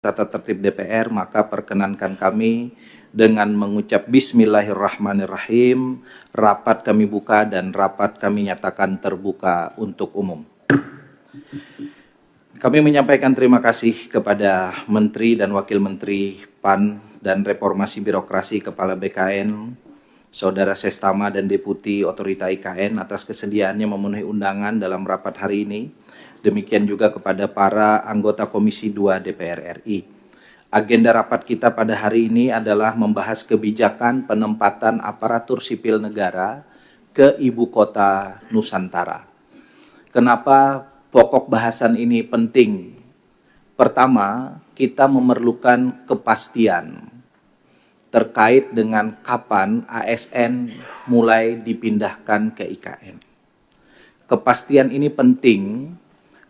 tata tertib DPR, maka perkenankan kami dengan mengucap Bismillahirrahmanirrahim, rapat kami buka dan rapat kami nyatakan terbuka untuk umum. Kami menyampaikan terima kasih kepada Menteri dan Wakil Menteri PAN dan Reformasi Birokrasi Kepala BKN, Saudara Sestama dan Deputi Otorita IKN atas kesediaannya memenuhi undangan dalam rapat hari ini. Demikian juga kepada para anggota Komisi 2 DPR RI. Agenda rapat kita pada hari ini adalah membahas kebijakan penempatan aparatur sipil negara ke ibu kota Nusantara. Kenapa pokok bahasan ini penting? Pertama, kita memerlukan kepastian terkait dengan kapan ASN mulai dipindahkan ke IKN. Kepastian ini penting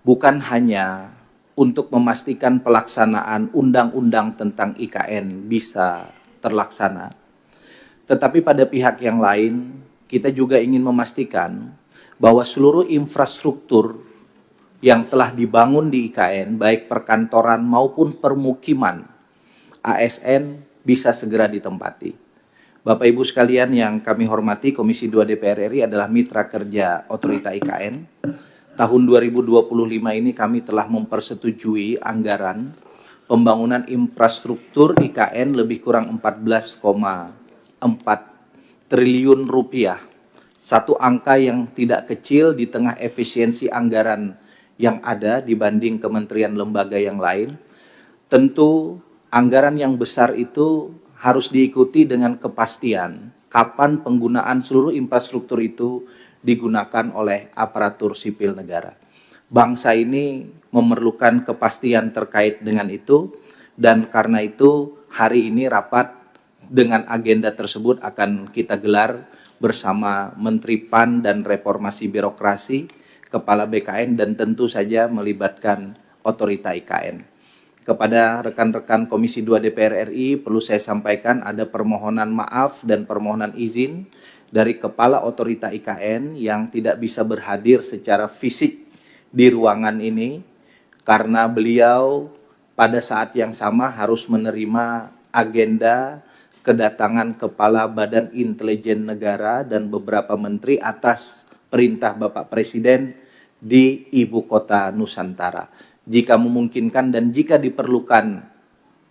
bukan hanya untuk memastikan pelaksanaan undang-undang tentang IKN bisa terlaksana, tetapi pada pihak yang lain kita juga ingin memastikan bahwa seluruh infrastruktur yang telah dibangun di IKN, baik perkantoran maupun permukiman ASN, bisa segera ditempati. Bapak Ibu sekalian yang kami hormati, Komisi 2 DPR RI adalah mitra kerja Otorita IKN. Tahun 2025 ini kami telah mempersetujui anggaran pembangunan infrastruktur IKN lebih kurang 14,4 triliun rupiah. Satu angka yang tidak kecil di tengah efisiensi anggaran yang ada dibanding kementerian lembaga yang lain. Tentu anggaran yang besar itu harus diikuti dengan kepastian kapan penggunaan seluruh infrastruktur itu digunakan oleh aparatur sipil negara. Bangsa ini memerlukan kepastian terkait dengan itu, dan karena itu hari ini rapat dengan agenda tersebut akan kita gelar bersama Menteri PAN dan Reformasi Birokrasi, Kepala BKN, dan tentu saja melibatkan Otorita IKN. Kepada rekan-rekan Komisi 2 DPR RI, perlu saya sampaikan ada permohonan maaf dan permohonan izin dari Kepala Otorita IKN yang tidak bisa berhadir secara fisik di ruangan ini karena beliau pada saat yang sama harus menerima agenda kedatangan Kepala Badan Intelijen Negara dan beberapa menteri atas perintah Bapak Presiden di ibu kota Nusantara. Jika memungkinkan dan jika diperlukan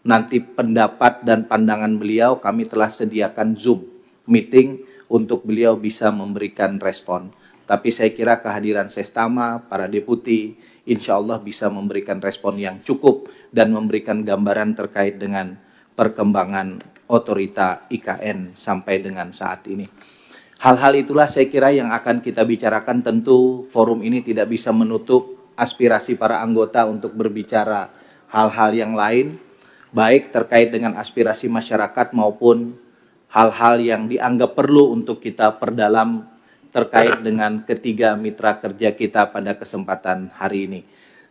nanti pendapat dan pandangan beliau, kami telah sediakan Zoom meeting untuk beliau bisa memberikan respon. Tapi saya kira kehadiran Sestama, para deputi, insya Allah bisa memberikan respon yang cukup dan memberikan gambaran terkait dengan perkembangan Otorita IKN sampai dengan saat ini. Hal-hal itulah saya kira yang akan kita bicarakan. Tentu forum ini tidak bisa menutup aspirasi para anggota untuk berbicara hal-hal yang lain, baik terkait dengan aspirasi masyarakat maupun hal-hal yang dianggap perlu untuk kita perdalam terkait dengan ketiga mitra kerja kita pada kesempatan hari ini.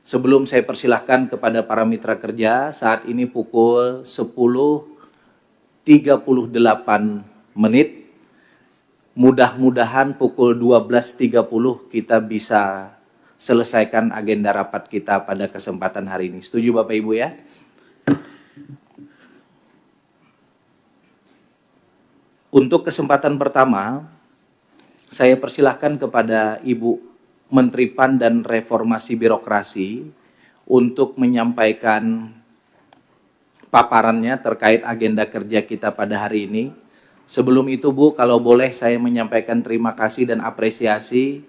Sebelum saya persilahkan kepada para mitra kerja, saat ini pukul 10.38 menit. Mudah-mudahan pukul 12.30 kita bisa selesaikan agenda rapat kita pada kesempatan hari ini. Setuju Bapak Ibu ya? Untuk kesempatan pertama, saya persilahkan kepada Ibu Menteri PAN dan Reformasi Birokrasi untuk menyampaikan paparannya terkait agenda kerja kita pada hari ini. Sebelum itu Bu, kalau boleh saya menyampaikan terima kasih dan apresiasi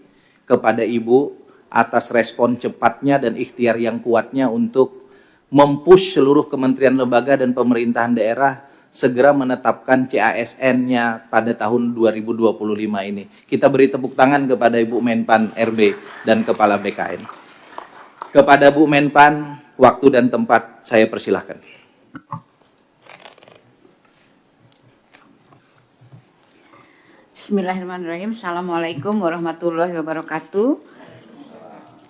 kepada Ibu atas respon cepatnya dan ikhtiar yang kuatnya untuk mempush seluruh kementerian lembaga dan pemerintahan daerah segera menetapkan CASN-nya pada tahun 2025 ini. Kita beri tepuk tangan kepada Ibu Menpan RB dan Kepala BKN. Kepada Bu Menpan, waktu dan tempat saya persilahkan. Bismillahirrahmanirrahim. Assalamualaikum warahmatullahi wabarakatuh.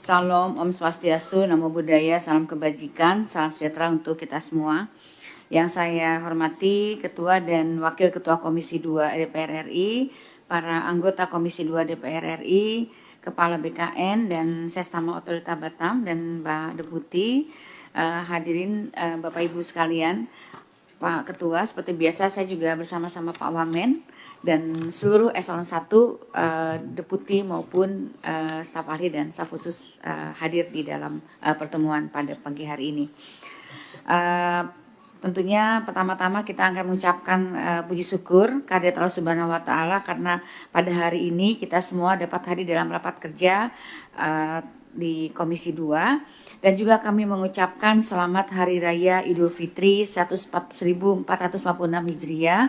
Salam, Om Swastiastu, Namo Buddhaya, salam kebajikan, salam sejahtera untuk kita semua. Yang saya hormati Ketua dan Wakil Ketua Komisi 2 DPR RI, para anggota Komisi 2 DPR RI, Kepala BKN dan Sestama Otorita Batam dan Mbak Deputi, hadirin Bapak Ibu sekalian, Pak Ketua, seperti biasa saya juga bersama-sama Pak Wamen dan seluruh eselon 1 deputi maupun staf ahli dan staf khusus hadir di dalam pertemuan pada pagi hari ini. Tentunya pertama-tama kita akan mengucapkan puji syukur kehadirat Allah Subhanahu wa taala karena pada hari ini kita semua dapat hadir dalam rapat kerja di Komisi 2 dan juga kami mengucapkan selamat Hari Raya Idul Fitri 1446 Hijriah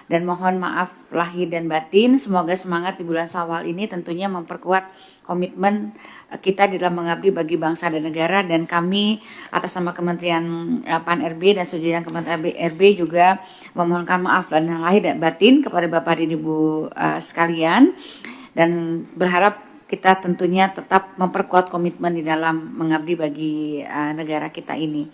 dan mohon maaf lahir dan batin. Semoga semangat di bulan Syawal ini tentunya memperkuat komitmen kita di dalam mengabdi bagi bangsa dan negara, dan kami atas nama Kementerian Pan-RB dan Sujiran Kementerian RB juga memohonkan maaf dan lahir dan batin kepada Bapak dan Ibu sekalian, dan berharap kita tentunya tetap memperkuat komitmen di dalam mengabdi bagi negara kita ini.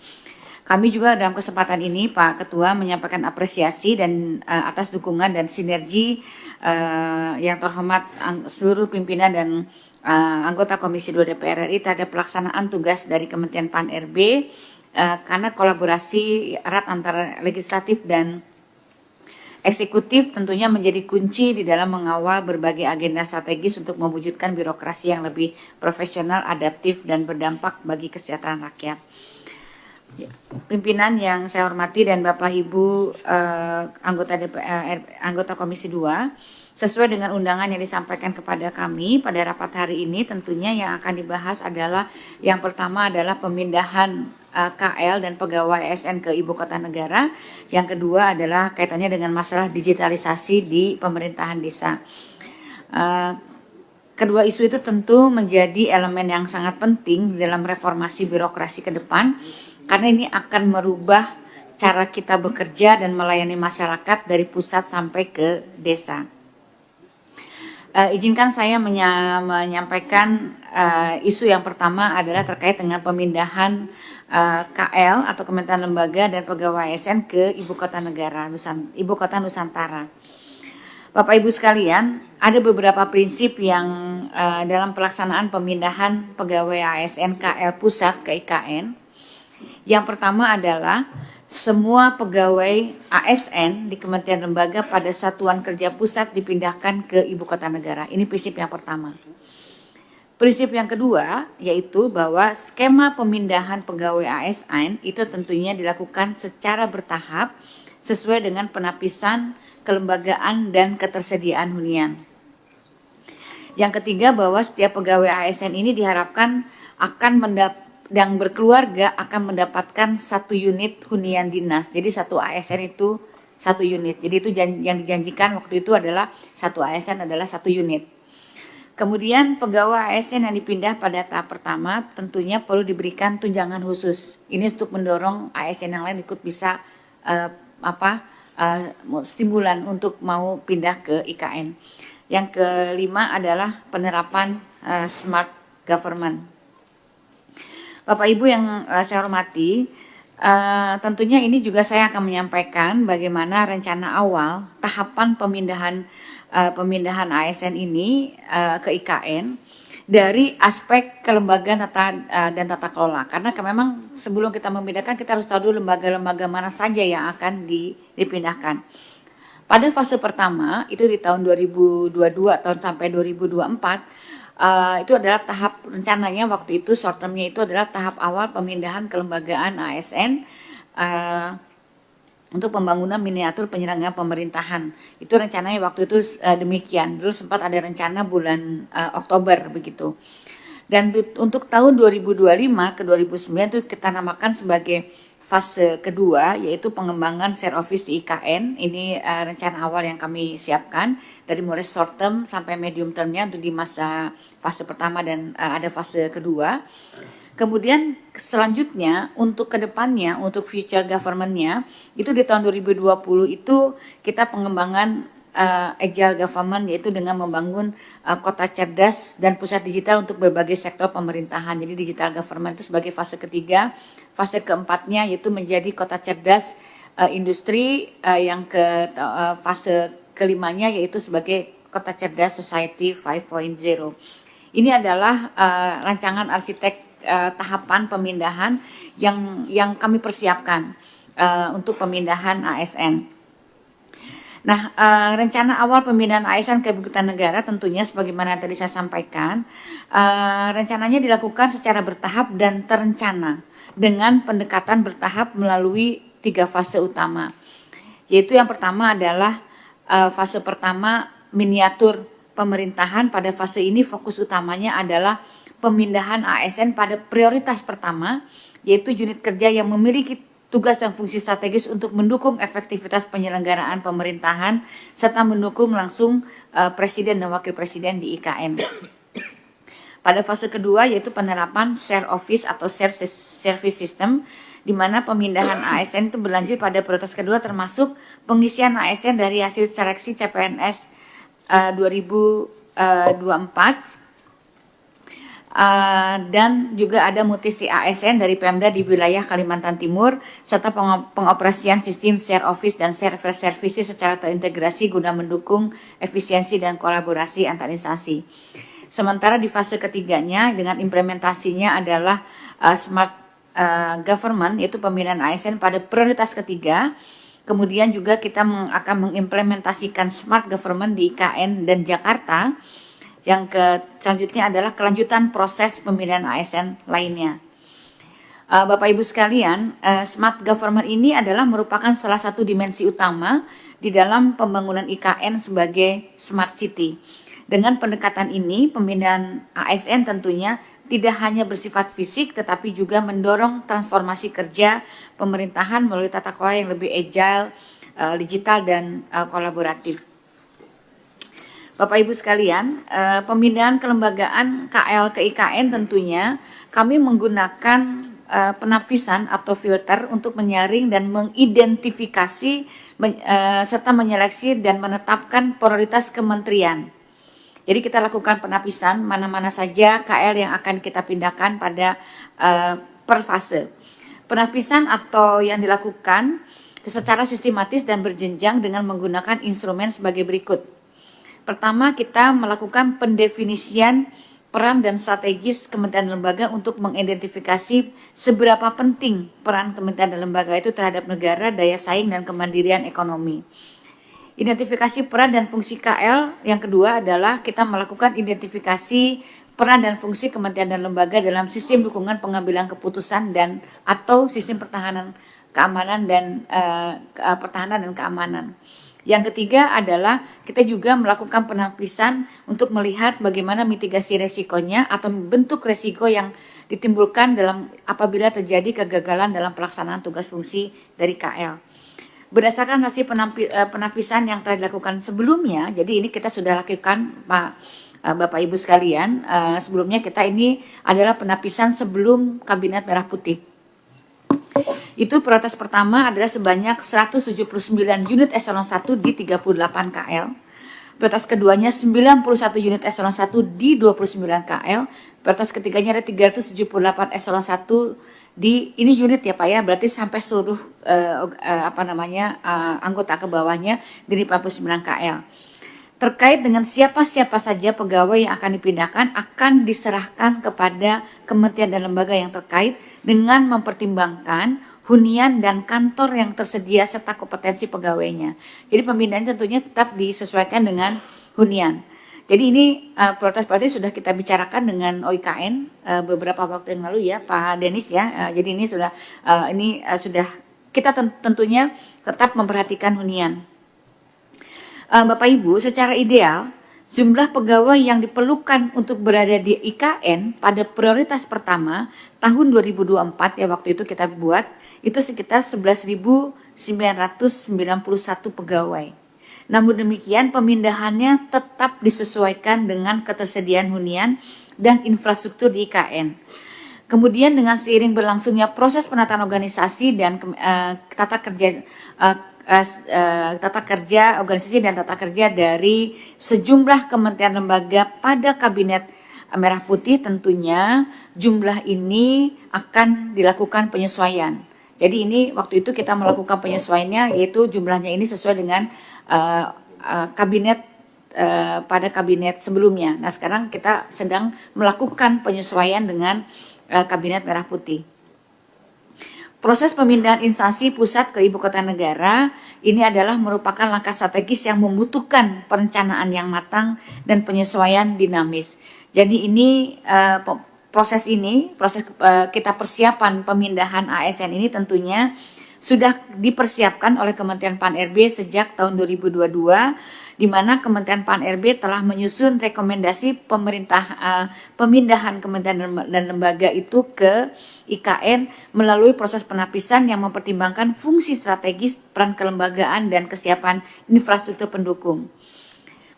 Kami juga dalam kesempatan ini Pak Ketua menyampaikan apresiasi dan atas dukungan dan sinergi yang terhormat seluruh pimpinan dan anggota Komisi 2 DPR RI terhadap pelaksanaan tugas dari Kementerian Pan-RB karena kolaborasi erat antara legislatif dan eksekutif tentunya menjadi kunci di dalam mengawal berbagai agenda strategis untuk mewujudkan birokrasi yang lebih profesional, adaptif, dan berdampak bagi kesejahteraan rakyat. Pimpinan yang saya hormati dan Bapak Ibu anggota Komisi 2, sesuai dengan undangan yang disampaikan kepada kami pada rapat hari ini, tentunya yang akan dibahas adalah yang pertama adalah pemindahan KL dan pegawai ASN ke Ibu Kota Negara. Yang kedua adalah kaitannya dengan masalah digitalisasi di pemerintahan desa. Kedua isu itu tentu menjadi elemen yang sangat penting dalam reformasi birokrasi ke depan, karena ini akan merubah cara kita bekerja dan melayani masyarakat dari pusat sampai ke desa. Izinkan saya menyampaikan isu yang pertama adalah terkait dengan pemindahan KL atau Kementerian Lembaga dan Pegawai ASN ke Ibu Kota Negara, Ibu Kota Nusantara. Bapak Ibu sekalian, ada beberapa prinsip yang dalam pelaksanaan pemindahan pegawai ASN KL Pusat ke IKN. Yang pertama adalah semua pegawai ASN di Kementerian Lembaga pada Satuan Kerja Pusat dipindahkan ke Ibu Kota Negara. Ini prinsip yang pertama. Prinsip yang kedua yaitu bahwa skema pemindahan pegawai ASN itu tentunya dilakukan secara bertahap sesuai dengan penapisan, kelembagaan, dan ketersediaan hunian. Yang ketiga bahwa setiap pegawai ASN ini diharapkan yang berkeluarga akan mendapatkan satu unit hunian dinas. Jadi satu ASN itu satu unit. Jadi itu yang dijanjikan waktu itu adalah satu ASN adalah satu unit. Kemudian pegawai ASN yang dipindah pada tahap pertama tentunya perlu diberikan tunjangan khusus. Ini untuk mendorong ASN yang lain ikut bisa stimulan untuk mau pindah ke IKN. Yang kelima adalah penerapan smart government. Bapak Ibu yang saya hormati, tentunya ini juga saya akan menyampaikan bagaimana rencana awal tahapan pemindahan ASN ini ke IKN dari aspek kelembagaan dan tata kelola. Karena memang sebelum kita memindahkan kita harus tahu dulu lembaga-lembaga mana saja yang akan dipindahkan. Pada fase pertama itu di tahun 2022 tahun sampai 2024. Itu adalah tahap rencananya waktu itu short termnya itu adalah tahap awal pemindahan kelembagaan ASN untuk pembangunan miniatur penyelenggaraan pemerintahan. Itu rencananya waktu itu demikian. Dulu sempat ada rencana bulan Oktober begitu. Dan untuk tahun 2025 ke 2009 itu kita namakan sebagai fase kedua, yaitu pengembangan share office di IKN. Ini rencana awal yang kami siapkan dari mulai short term sampai medium termnya untuk di masa fase pertama dan ada fase kedua. Kemudian selanjutnya untuk kedepannya, untuk future government-nya, itu di tahun 2020 itu kita pengembangan agile government, yaitu dengan membangun kota cerdas dan pusat digital untuk berbagai sektor pemerintahan. Jadi digital government itu sebagai fase ketiga. Fase keempatnya yaitu menjadi kota cerdas industri, yang ke fase kelimanya yaitu sebagai kota cerdas society 5.0. Ini adalah rancangan arsitek tahapan pemindahan yang kami persiapkan untuk pemindahan ASN. Nah, rencana awal pemindahan ASN ke Ibu Kota Negara tentunya sebagaimana tadi saya sampaikan, rencananya dilakukan secara bertahap dan terencana dengan pendekatan bertahap melalui 3 fase utama. Yaitu yang pertama adalah fase pertama miniatur pemerintahan. Pada fase ini fokus utamanya adalah pemindahan ASN pada prioritas pertama, yaitu unit kerja yang memiliki tugas dan fungsi strategis untuk mendukung efektivitas penyelenggaraan pemerintahan serta mendukung langsung Presiden dan Wakil Presiden di IKN. Pada fase kedua yaitu penerapan share office atau share service system, di mana pemindahan ASN itu berlanjut pada prioritas kedua termasuk pengisian ASN dari hasil seleksi CPNS 2024 dan juga ada mutasi ASN dari Pemda di wilayah Kalimantan Timur serta pengoperasian sistem share office dan share services secara terintegrasi guna mendukung efisiensi dan kolaborasi antar instansi. Sementara di fase ketiganya dengan implementasinya adalah smart government, yaitu pemilihan ASN pada prioritas ketiga. Kemudian juga kita akan mengimplementasikan smart government di IKN dan Jakarta. Yang selanjutnya adalah kelanjutan proses pemilihan ASN lainnya. Bapak Ibu sekalian, smart government ini adalah merupakan salah satu dimensi utama di dalam pembangunan IKN sebagai smart city. Dengan pendekatan ini, pemindahan ASN tentunya tidak hanya bersifat fisik tetapi juga mendorong transformasi kerja pemerintahan melalui tata kelola yang lebih agile, digital dan kolaboratif. Bapak Ibu sekalian, pemindahan kelembagaan KL ke IKN tentunya kami menggunakan penapisan atau filter untuk menyaring dan mengidentifikasi serta menyeleksi dan menetapkan prioritas kementerian. Jadi kita lakukan penapisan mana-mana saja KL yang akan kita pindahkan pada per fase. Penapisan atau yang dilakukan secara sistematis dan berjenjang dengan menggunakan instrumen sebagai berikut. Pertama, kita melakukan pendefinisian peran dan strategis kementerian dan lembaga untuk mengidentifikasi seberapa penting peran kementerian dan lembaga itu terhadap negara, daya saing, dan kemandirian ekonomi. Identifikasi peran dan fungsi KL yang kedua adalah kita melakukan identifikasi peran dan fungsi kementerian dan lembaga dalam sistem dukungan pengambilan keputusan dan atau sistem pertahanan keamanan dan pertahanan dan keamanan. Yang ketiga adalah kita juga melakukan penapisan untuk melihat bagaimana mitigasi resikonya atau bentuk resiko yang ditimbulkan dalam apabila terjadi kegagalan dalam pelaksanaan tugas fungsi dari KL. Berdasarkan hasil penapisan yang telah dilakukan sebelumnya, jadi ini kita sudah lakukan Bapak Ibu sekalian, sebelumnya kita ini adalah penapisan sebelum Kabinet Merah Putih. Itu prioritas pertama adalah sebanyak 179 unit eselon 1 di 38 KL. Prioritas keduanya 91 unit eselon 1 di 29 KL. Prioritas ketiganya ada 378 eselon 1 di ini unit ya Pak ya, berarti sampai seluruh anggota ke bawahnya di 49 KL. Terkait dengan siapa-siapa saja pegawai yang akan dipindahkan akan diserahkan kepada kementerian dan lembaga yang terkait dengan mempertimbangkan hunian dan kantor yang tersedia serta kompetensi pegawainya. Jadi pemindahan tentunya tetap disesuaikan dengan hunian. Jadi ini prioritas sudah kita bicarakan dengan OIKN beberapa waktu yang lalu ya Pak Denis ya. Jadi ini sudah sudah kita tentunya tetap memperhatikan hunian. Bapak Ibu, secara ideal jumlah pegawai yang diperlukan untuk berada di IKN pada prioritas pertama tahun 2024 ya waktu itu kita buat itu sekitar 11.991 pegawai. Namun demikian pemindahannya tetap disesuaikan dengan ketersediaan hunian dan infrastruktur di IKN. Kemudian dengan seiring berlangsungnya proses penataan organisasi dan tata kerja organisasi dan tata kerja dari sejumlah kementerian lembaga pada Kabinet Merah Putih, tentunya jumlah ini akan dilakukan penyesuaian. Jadi ini waktu itu kita melakukan penyesuaiannya yaitu jumlahnya ini sesuai dengan kabinet pada kabinet sebelumnya. Nah sekarang kita sedang melakukan penyesuaian dengan Kabinet Merah Putih. Proses pemindahan instansi pusat ke ibu kota negara ini adalah merupakan langkah strategis yang membutuhkan perencanaan yang matang dan penyesuaian dinamis. Jadi ini proses kita persiapan pemindahan ASN ini tentunya sudah dipersiapkan oleh Kementerian Pan-RB sejak tahun 2022, di mana Kementerian Pan-RB telah menyusun rekomendasi pemindahan kementerian dan lembaga itu ke IKN melalui proses penapisan yang mempertimbangkan fungsi strategis, peran kelembagaan, dan kesiapan infrastruktur pendukung.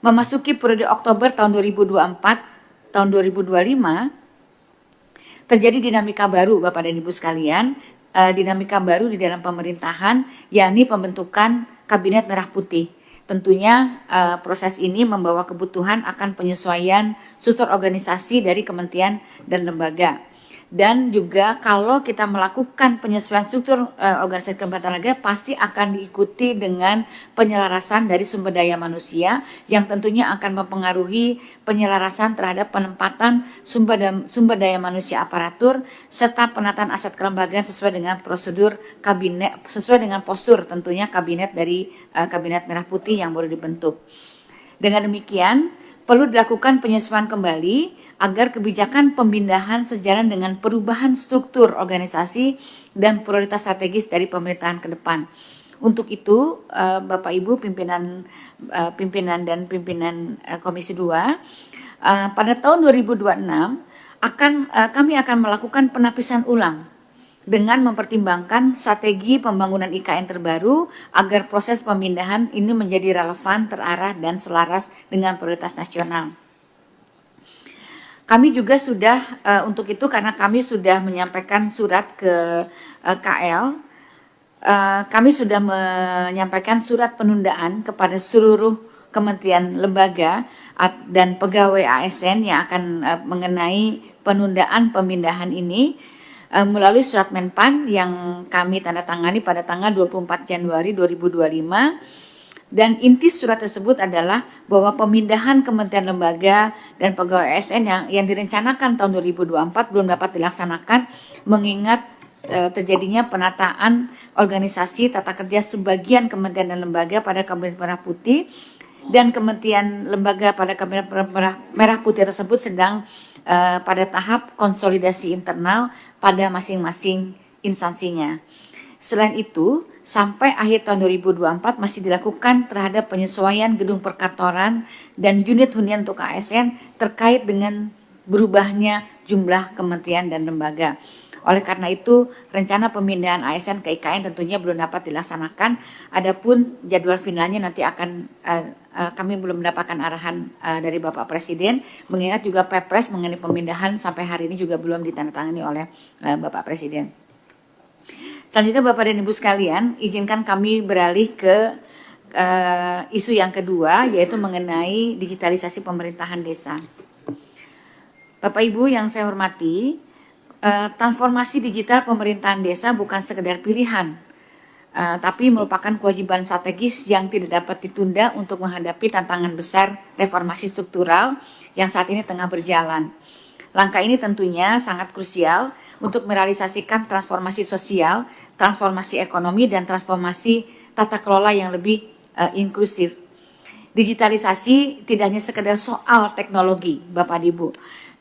Memasuki periode Oktober tahun 2024, tahun 2025, terjadi dinamika baru Bapak dan Ibu sekalian, dinamika baru di dalam pemerintahan, yakni pembentukan Kabinet Merah Putih. Tentunya proses ini membawa kebutuhan akan penyesuaian struktur organisasi dari kementerian dan lembaga. Dan juga kalau kita melakukan penyesuaian struktur organisasi kementerian lembaga pasti akan diikuti dengan penyelarasan dari sumber daya manusia yang tentunya akan mempengaruhi penyelarasan terhadap penempatan sumber daya manusia aparatur serta penataan aset kelembagaan sesuai dengan prosedur kabinet, sesuai dengan postur tentunya kabinet dari Kabinet Merah Putih yang baru dibentuk. Dengan demikian perlu dilakukan penyesuaian kembali agar kebijakan pemindahan sejalan dengan perubahan struktur organisasi dan prioritas strategis dari pemerintahan ke depan. Untuk itu, Bapak Ibu pimpinan Komisi 2, pada tahun 2026 kami akan melakukan penapisan ulang dengan mempertimbangkan strategi pembangunan IKN terbaru agar proses pemindahan ini menjadi relevan, terarah, dan selaras dengan prioritas nasional. Kami juga sudah untuk itu karena kami sudah menyampaikan surat ke KL, kami sudah menyampaikan surat penundaan kepada seluruh kementerian lembaga dan pegawai ASN yang akan mengenai penundaan pemindahan ini melalui surat Menpan yang kami tanda tangani pada tanggal 24 Januari 2025. Dan inti surat tersebut adalah bahwa pemindahan kementerian lembaga dan pegawai ASN yang direncanakan tahun 2024 belum dapat dilaksanakan mengingat terjadinya penataan organisasi tata kerja sebagian kementerian dan lembaga pada Kabinet Merah Putih dan kementerian lembaga pada Kabinet Merah Putih tersebut sedang pada tahap konsolidasi internal pada masing-masing instansinya. Selain itu, sampai akhir tahun 2024 masih dilakukan terhadap penyesuaian gedung perkantoran dan unit hunian untuk ASN terkait dengan berubahnya jumlah kementerian dan lembaga. Oleh karena itu, rencana pemindahan ASN ke IKN tentunya belum dapat dilaksanakan. Adapun jadwal finalnya nanti akan kami belum mendapatkan arahan dari Bapak Presiden, mengingat juga Perpres mengenai pemindahan sampai hari ini juga belum ditandatangani oleh Bapak Presiden. Selanjutnya Bapak dan Ibu sekalian, izinkan kami beralih ke isu yang kedua, yaitu mengenai digitalisasi pemerintahan desa. Bapak Ibu yang saya hormati, transformasi digital pemerintahan desa bukan sekedar pilihan, tapi merupakan kewajiban strategis yang tidak dapat ditunda untuk menghadapi tantangan besar reformasi struktural yang saat ini tengah berjalan. Langkah ini tentunya sangat krusial untuk merealisasikan transformasi sosial, transformasi ekonomi, dan transformasi tata kelola yang lebih inklusif. Digitalisasi tidak hanya sekedar soal teknologi, Bapak Ibu,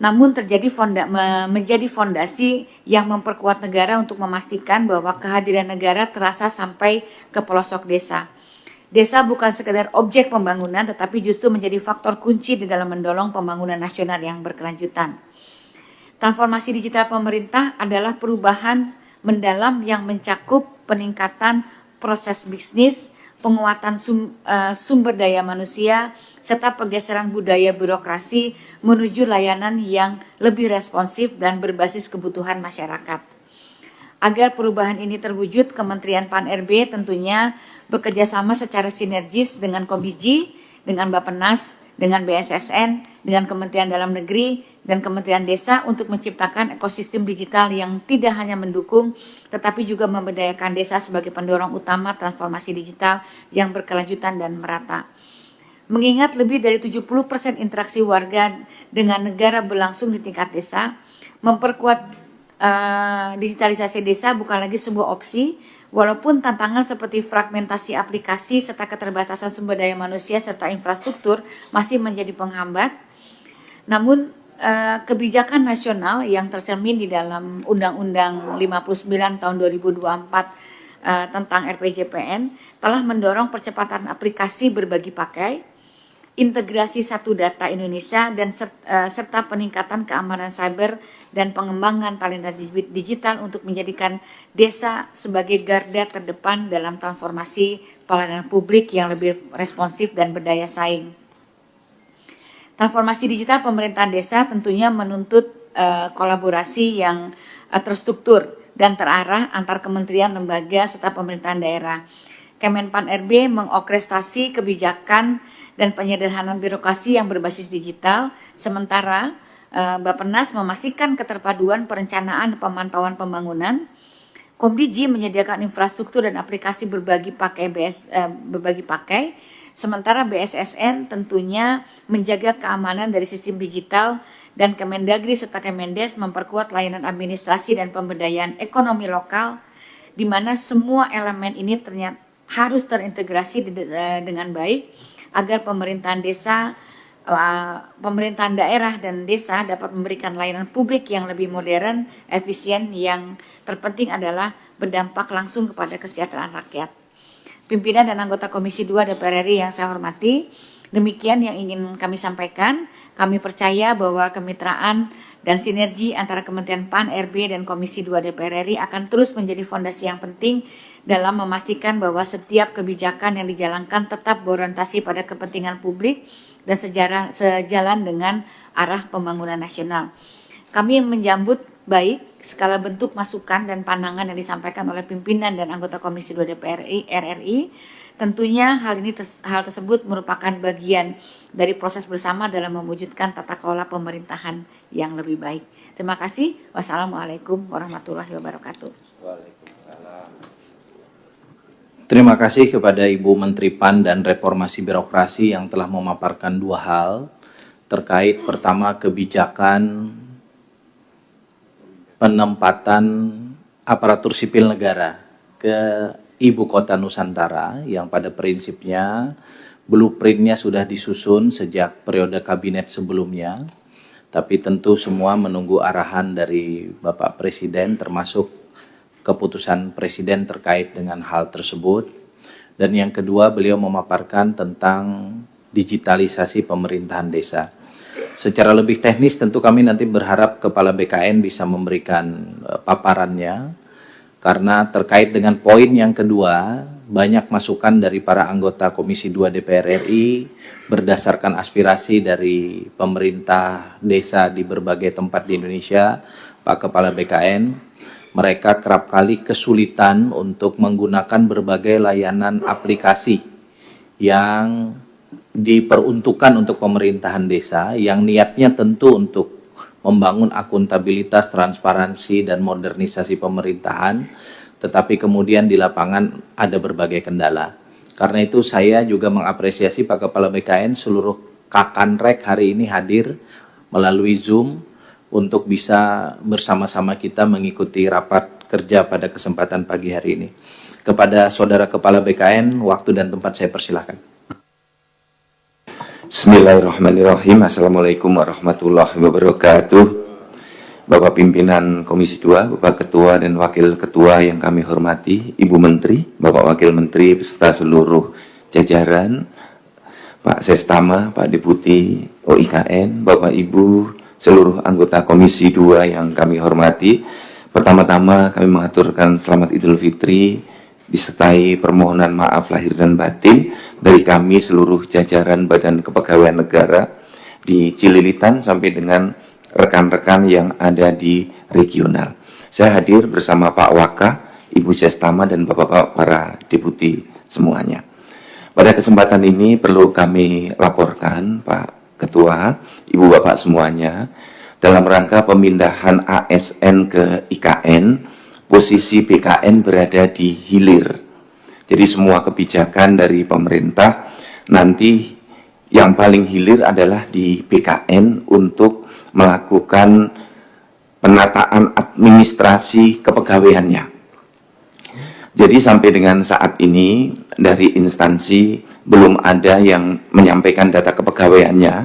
namun menjadi fondasi yang memperkuat negara untuk memastikan bahwa kehadiran negara terasa sampai ke pelosok desa. Desa bukan sekedar objek pembangunan, tetapi justru menjadi faktor kunci di dalam mendorong pembangunan nasional yang berkelanjutan. Transformasi digital pemerintah adalah perubahan mendalam yang mencakup peningkatan proses bisnis, penguatan sumber daya manusia, serta pergeseran budaya birokrasi menuju layanan yang lebih responsif dan berbasis kebutuhan masyarakat. Agar perubahan ini terwujud, Kementerian Pan-RB tentunya bekerjasama secara sinergis dengan Komdiji, dengan Bappenas, dengan BSSN, dengan Kementerian Dalam Negeri, dan Kementerian Desa untuk menciptakan ekosistem digital yang tidak hanya mendukung, tetapi juga memberdayakan desa sebagai pendorong utama transformasi digital yang berkelanjutan dan merata. Mengingat lebih dari 70% interaksi warga dengan negara berlangsung di tingkat desa, memperkuat digitalisasi desa bukan lagi sebuah opsi, walaupun tantangan seperti fragmentasi aplikasi serta keterbatasan sumber daya manusia serta infrastruktur masih menjadi penghambat. Namun kebijakan nasional yang tercermin di dalam Undang-Undang 59 tahun 2024 tentang RPJPN telah mendorong percepatan aplikasi berbagi pakai, integrasi satu data Indonesia, dan serta peningkatan keamanan cyber dan pengembangan talenta digital untuk menjadikan desa sebagai garda terdepan dalam transformasi pelayanan publik yang lebih responsif dan berdaya saing. Transformasi digital pemerintahan desa tentunya menuntut kolaborasi yang terstruktur dan terarah antar kementerian, lembaga, serta pemerintahan daerah. Kemenpan RB mengorkestrasi kebijakan dan penyederhanaan birokrasi yang berbasis digital, sementara Bappenas memastikan keterpaduan perencanaan pemantauan pembangunan. Komdiji menyediakan infrastruktur dan aplikasi berbagi pakai, sementara BSSN tentunya menjaga keamanan dari sistem digital, dan Kemendagri serta Kemendes memperkuat layanan administrasi dan pemberdayaan ekonomi lokal, di mana semua elemen ini ternyata harus terintegrasi dengan baik agar pemerintahan desa, pemerintahan daerah dan desa dapat memberikan layanan publik yang lebih modern, efisien, yang terpenting adalah berdampak langsung kepada kesejahteraan rakyat. Pimpinan dan anggota Komisi 2 DPR RI yang saya hormati, demikian yang ingin kami sampaikan. Kami percaya bahwa kemitraan dan sinergi antara Kementerian PAN, RB, dan Komisi 2 DPR RI akan terus menjadi fondasi yang penting dalam memastikan bahwa setiap kebijakan yang dijalankan tetap berorientasi pada kepentingan publik dan sejalan dengan arah pembangunan nasional. Kami menyambut baik segala bentuk masukan dan pandangan yang disampaikan oleh pimpinan dan anggota Komisi 2 DPR RI. Tentunya hal tersebut merupakan bagian dari proses bersama dalam mewujudkan tata kelola pemerintahan yang lebih baik. Terima kasih. Wassalamualaikum warahmatullahi wabarakatuh. Terima kasih kepada Ibu Menteri PAN dan Reformasi Birokrasi yang telah memaparkan dua hal terkait pertama kebijakan penempatan aparatur sipil negara ke Ibu Kota Nusantara yang pada prinsipnya blueprintnya sudah disusun sejak periode kabinet sebelumnya, tapi tentu semua menunggu arahan dari Bapak Presiden termasuk keputusan Presiden terkait dengan hal tersebut. Dan yang kedua, beliau memaparkan tentang digitalisasi pemerintahan desa. Secara lebih teknis tentu kami nanti berharap Kepala BKN bisa memberikan paparannya, karena terkait dengan poin yang kedua, banyak masukan dari para anggota Komisi 2 DPR RI berdasarkan aspirasi dari pemerintah desa di berbagai tempat di Indonesia. Pak Kepala BKN, mereka kerap kali kesulitan untuk menggunakan berbagai layanan aplikasi yang diperuntukkan untuk pemerintahan desa, yang niatnya tentu untuk membangun akuntabilitas, transparansi, dan modernisasi pemerintahan, tetapi kemudian di lapangan ada berbagai kendala. Karena itu saya juga mengapresiasi Pak Kepala BKN, seluruh Kakanrek hari ini hadir melalui Zoom untuk bisa bersama-sama kita mengikuti rapat kerja pada kesempatan pagi hari ini. Kepada Saudara Kepala BKN, waktu dan tempat saya persilahkan. Bismillahirrahmanirrahim. Assalamualaikum warahmatullahi wabarakatuh. Bapak Pimpinan Komisi 2, Bapak Ketua dan Wakil Ketua yang kami hormati, Ibu Menteri, Bapak Wakil Menteri, beserta seluruh jajaran, Pak Sestama, Pak Deputi OIKN, Bapak Ibu, seluruh anggota Komisi 2 yang kami hormati. Pertama-tama kami mengaturkan selamat Idul Fitri, disertai permohonan maaf lahir dan batin dari kami seluruh jajaran Badan Kepegawaian Negara di Cililitan sampai dengan rekan-rekan yang ada di regional. Saya hadir bersama Pak Waka, Ibu Sestama, dan Bapak-Bapak para deputi semuanya. Pada kesempatan ini perlu kami laporkan, Pak Ketua, Ibu Bapak semuanya, dalam rangka pemindahan ASN ke IKN, posisi BKN berada di hilir. Jadi semua kebijakan dari pemerintah nanti yang paling hilir adalah di BKN untuk melakukan penataan administrasi kepegawaiannya. Jadi sampai dengan saat ini dari instansi belum ada yang menyampaikan data kepegawaiannya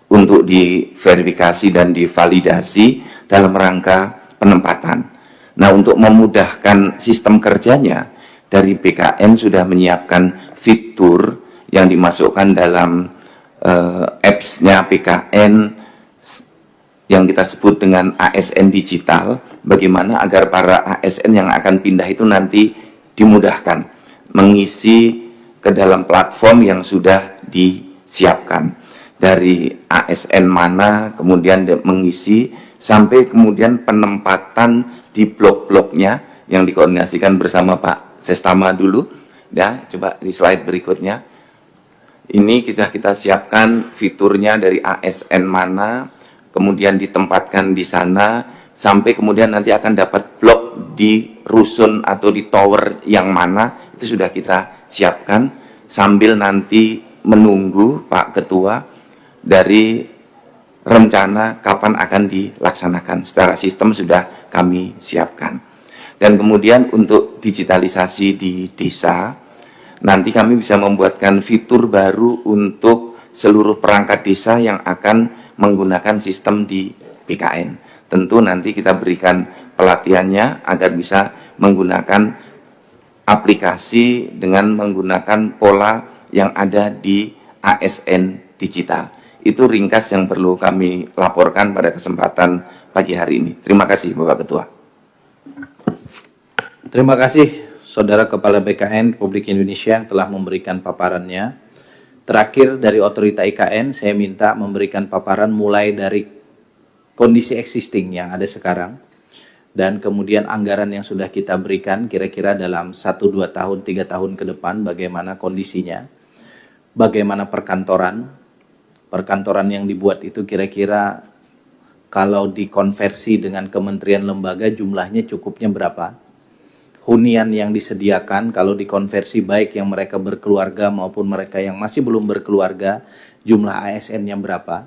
untuk diverifikasi dan divalidasi dalam rangka penempatan. Nah, untuk memudahkan sistem kerjanya, dari BKN sudah menyiapkan fitur yang dimasukkan dalam apps-nya BKN yang kita sebut dengan ASN digital, bagaimana agar para ASN yang akan pindah itu nanti dimudahkan mengisi ke dalam platform yang sudah disiapkan. Dari ASN mana, kemudian mengisi, sampai kemudian penempatan di blok-bloknya yang dikoordinasikan bersama Pak Sestama dulu. Ya, coba di slide berikutnya. Ini kita siapkan fiturnya dari ASN mana, kemudian ditempatkan di sana, sampai kemudian nanti akan dapat blok di rusun atau di tower yang mana, itu sudah kita siapkan, sambil nanti menunggu Pak Ketua dari rencana kapan akan dilaksanakan. Secara sistem sudah kami siapkan. Dan kemudian untuk digitalisasi di desa, nanti kami bisa membuatkan fitur baru untuk seluruh perangkat desa yang akan menggunakan sistem di BKN. Tentu nanti kita berikan pelatihannya agar bisa menggunakan aplikasi dengan menggunakan pola yang ada di ASN digital. Itu ringkas yang perlu kami laporkan pada kesempatan pagi hari ini. Terima kasih Bapak Ketua. Terima kasih Saudara Kepala BKN Republik Indonesia yang telah memberikan paparannya. Terakhir dari Otorita IKN, saya minta memberikan paparan mulai dari kondisi existing yang ada sekarang, dan kemudian anggaran yang sudah kita berikan kira-kira dalam 1-2 tahun, 3 tahun ke depan, bagaimana kondisinya, bagaimana perkantoran yang dibuat itu kira-kira kalau dikonversi dengan kementerian lembaga jumlahnya cukupnya berapa? Hunian yang disediakan kalau dikonversi baik yang mereka berkeluarga maupun mereka yang masih belum berkeluarga, jumlah ASN-nya berapa?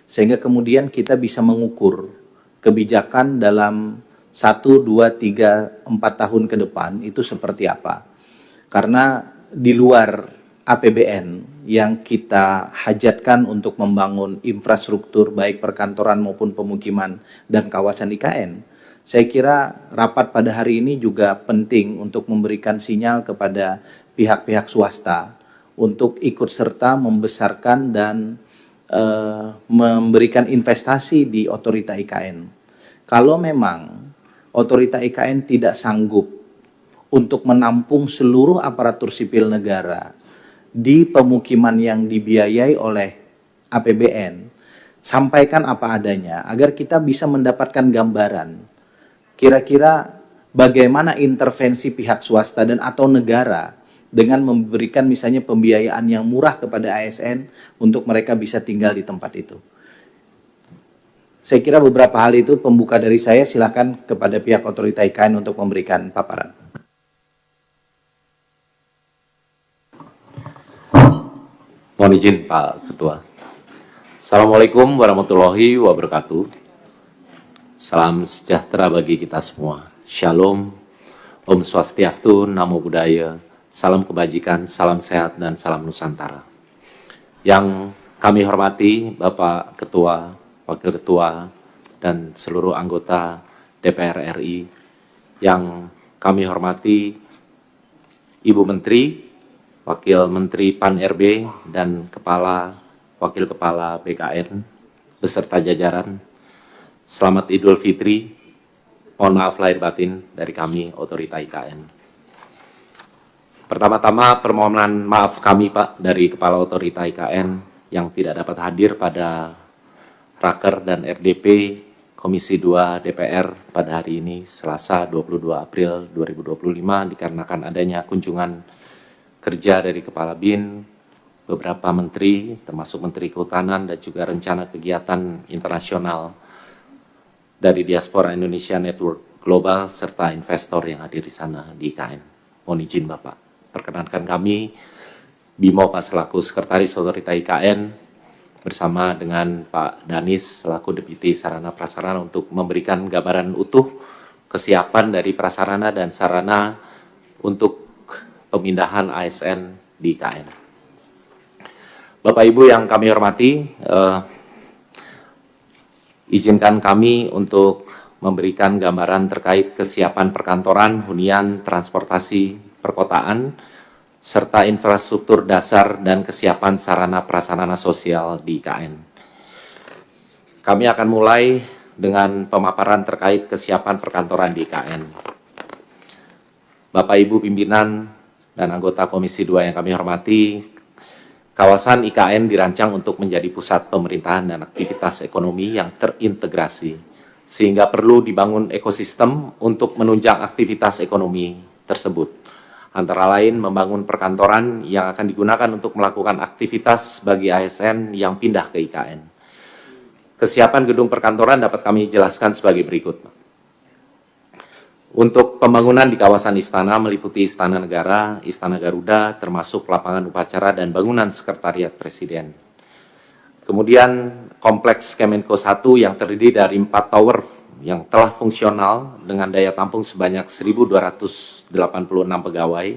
Sehingga kemudian kita bisa mengukur kebijakan dalam 1, 2, 3, 4 tahun ke depan itu seperti apa. Karena di luar APBN yang kita hajatkan untuk membangun infrastruktur baik perkantoran maupun pemukiman dan kawasan IKN, saya kira rapat pada hari ini juga penting untuk memberikan sinyal kepada pihak-pihak swasta untuk ikut serta membesarkan dan memberikan investasi di Otorita IKN. Kalau memang Otorita IKN tidak sanggup untuk menampung seluruh aparatur sipil negara di pemukiman yang dibiayai oleh APBN, sampaikan apa adanya agar kita bisa mendapatkan gambaran kira-kira bagaimana intervensi pihak swasta dan atau negara dengan memberikan misalnya pembiayaan yang murah kepada ASN untuk mereka bisa tinggal di tempat itu. Saya kira beberapa hal itu pembuka dari saya, silakan kepada pihak Otorita IKN untuk memberikan paparan. Mohon izin Pak Ketua. Assalamualaikum warahmatullahi wabarakatuh. Salam sejahtera bagi kita semua. Shalom, Om Swastiastu, Namo Buddhaya, salam kebajikan, salam sehat, dan salam Nusantara. Yang kami hormati Bapak Ketua, Wakil Ketua, dan seluruh anggota DPR RI. Yang kami hormati Ibu Menteri, Wakil Menteri Pan-RB, dan Wakil Kepala BKN, beserta jajaran. Selamat Idul Fitri, mohon maaf lahir batin dari kami, Otorita IKN. Pertama-tama permohonan maaf kami Pak dari Kepala Otorita IKN yang tidak dapat hadir pada Raker dan RDP Komisi 2 DPR pada hari ini, Selasa 22 April 2025, dikarenakan adanya kunjungan kerja dari Kepala BIN, beberapa menteri, termasuk Menteri Kehutanan, dan juga rencana kegiatan internasional dari Diaspora Indonesia Network Global, serta investor yang hadir di sana di IKN. Mohon izin Bapak, perkenankan kami, Bimo Pak selaku Sekretaris Otorita IKN, bersama dengan Pak Danis selaku Deputi Sarana Prasarana untuk memberikan gambaran utuh kesiapan dari prasarana dan sarana untuk pemindahan ASN di IKN. Bapak Ibu yang kami hormati, izinkan kami untuk memberikan gambaran terkait kesiapan perkantoran, hunian, transportasi, perkotaan, serta infrastruktur dasar dan kesiapan sarana prasarana sosial di IKN. Kami akan mulai dengan pemaparan terkait kesiapan perkantoran di IKN. Bapak Ibu pimpinan dan anggota Komisi 2 yang kami hormati, kawasan IKN dirancang untuk menjadi pusat pemerintahan dan aktivitas ekonomi yang terintegrasi, sehingga perlu dibangun ekosistem untuk menunjang aktivitas ekonomi tersebut. Antara lain membangun perkantoran yang akan digunakan untuk melakukan aktivitas bagi ASN yang pindah ke IKN. Kesiapan gedung perkantoran dapat kami jelaskan sebagai berikut. Untuk pembangunan di kawasan istana meliputi Istana Negara, Istana Garuda, termasuk lapangan upacara dan bangunan Sekretariat Presiden. Kemudian kompleks Kemenko 1 yang terdiri dari 4 tower yang telah fungsional dengan daya tampung sebanyak 1.286 pegawai.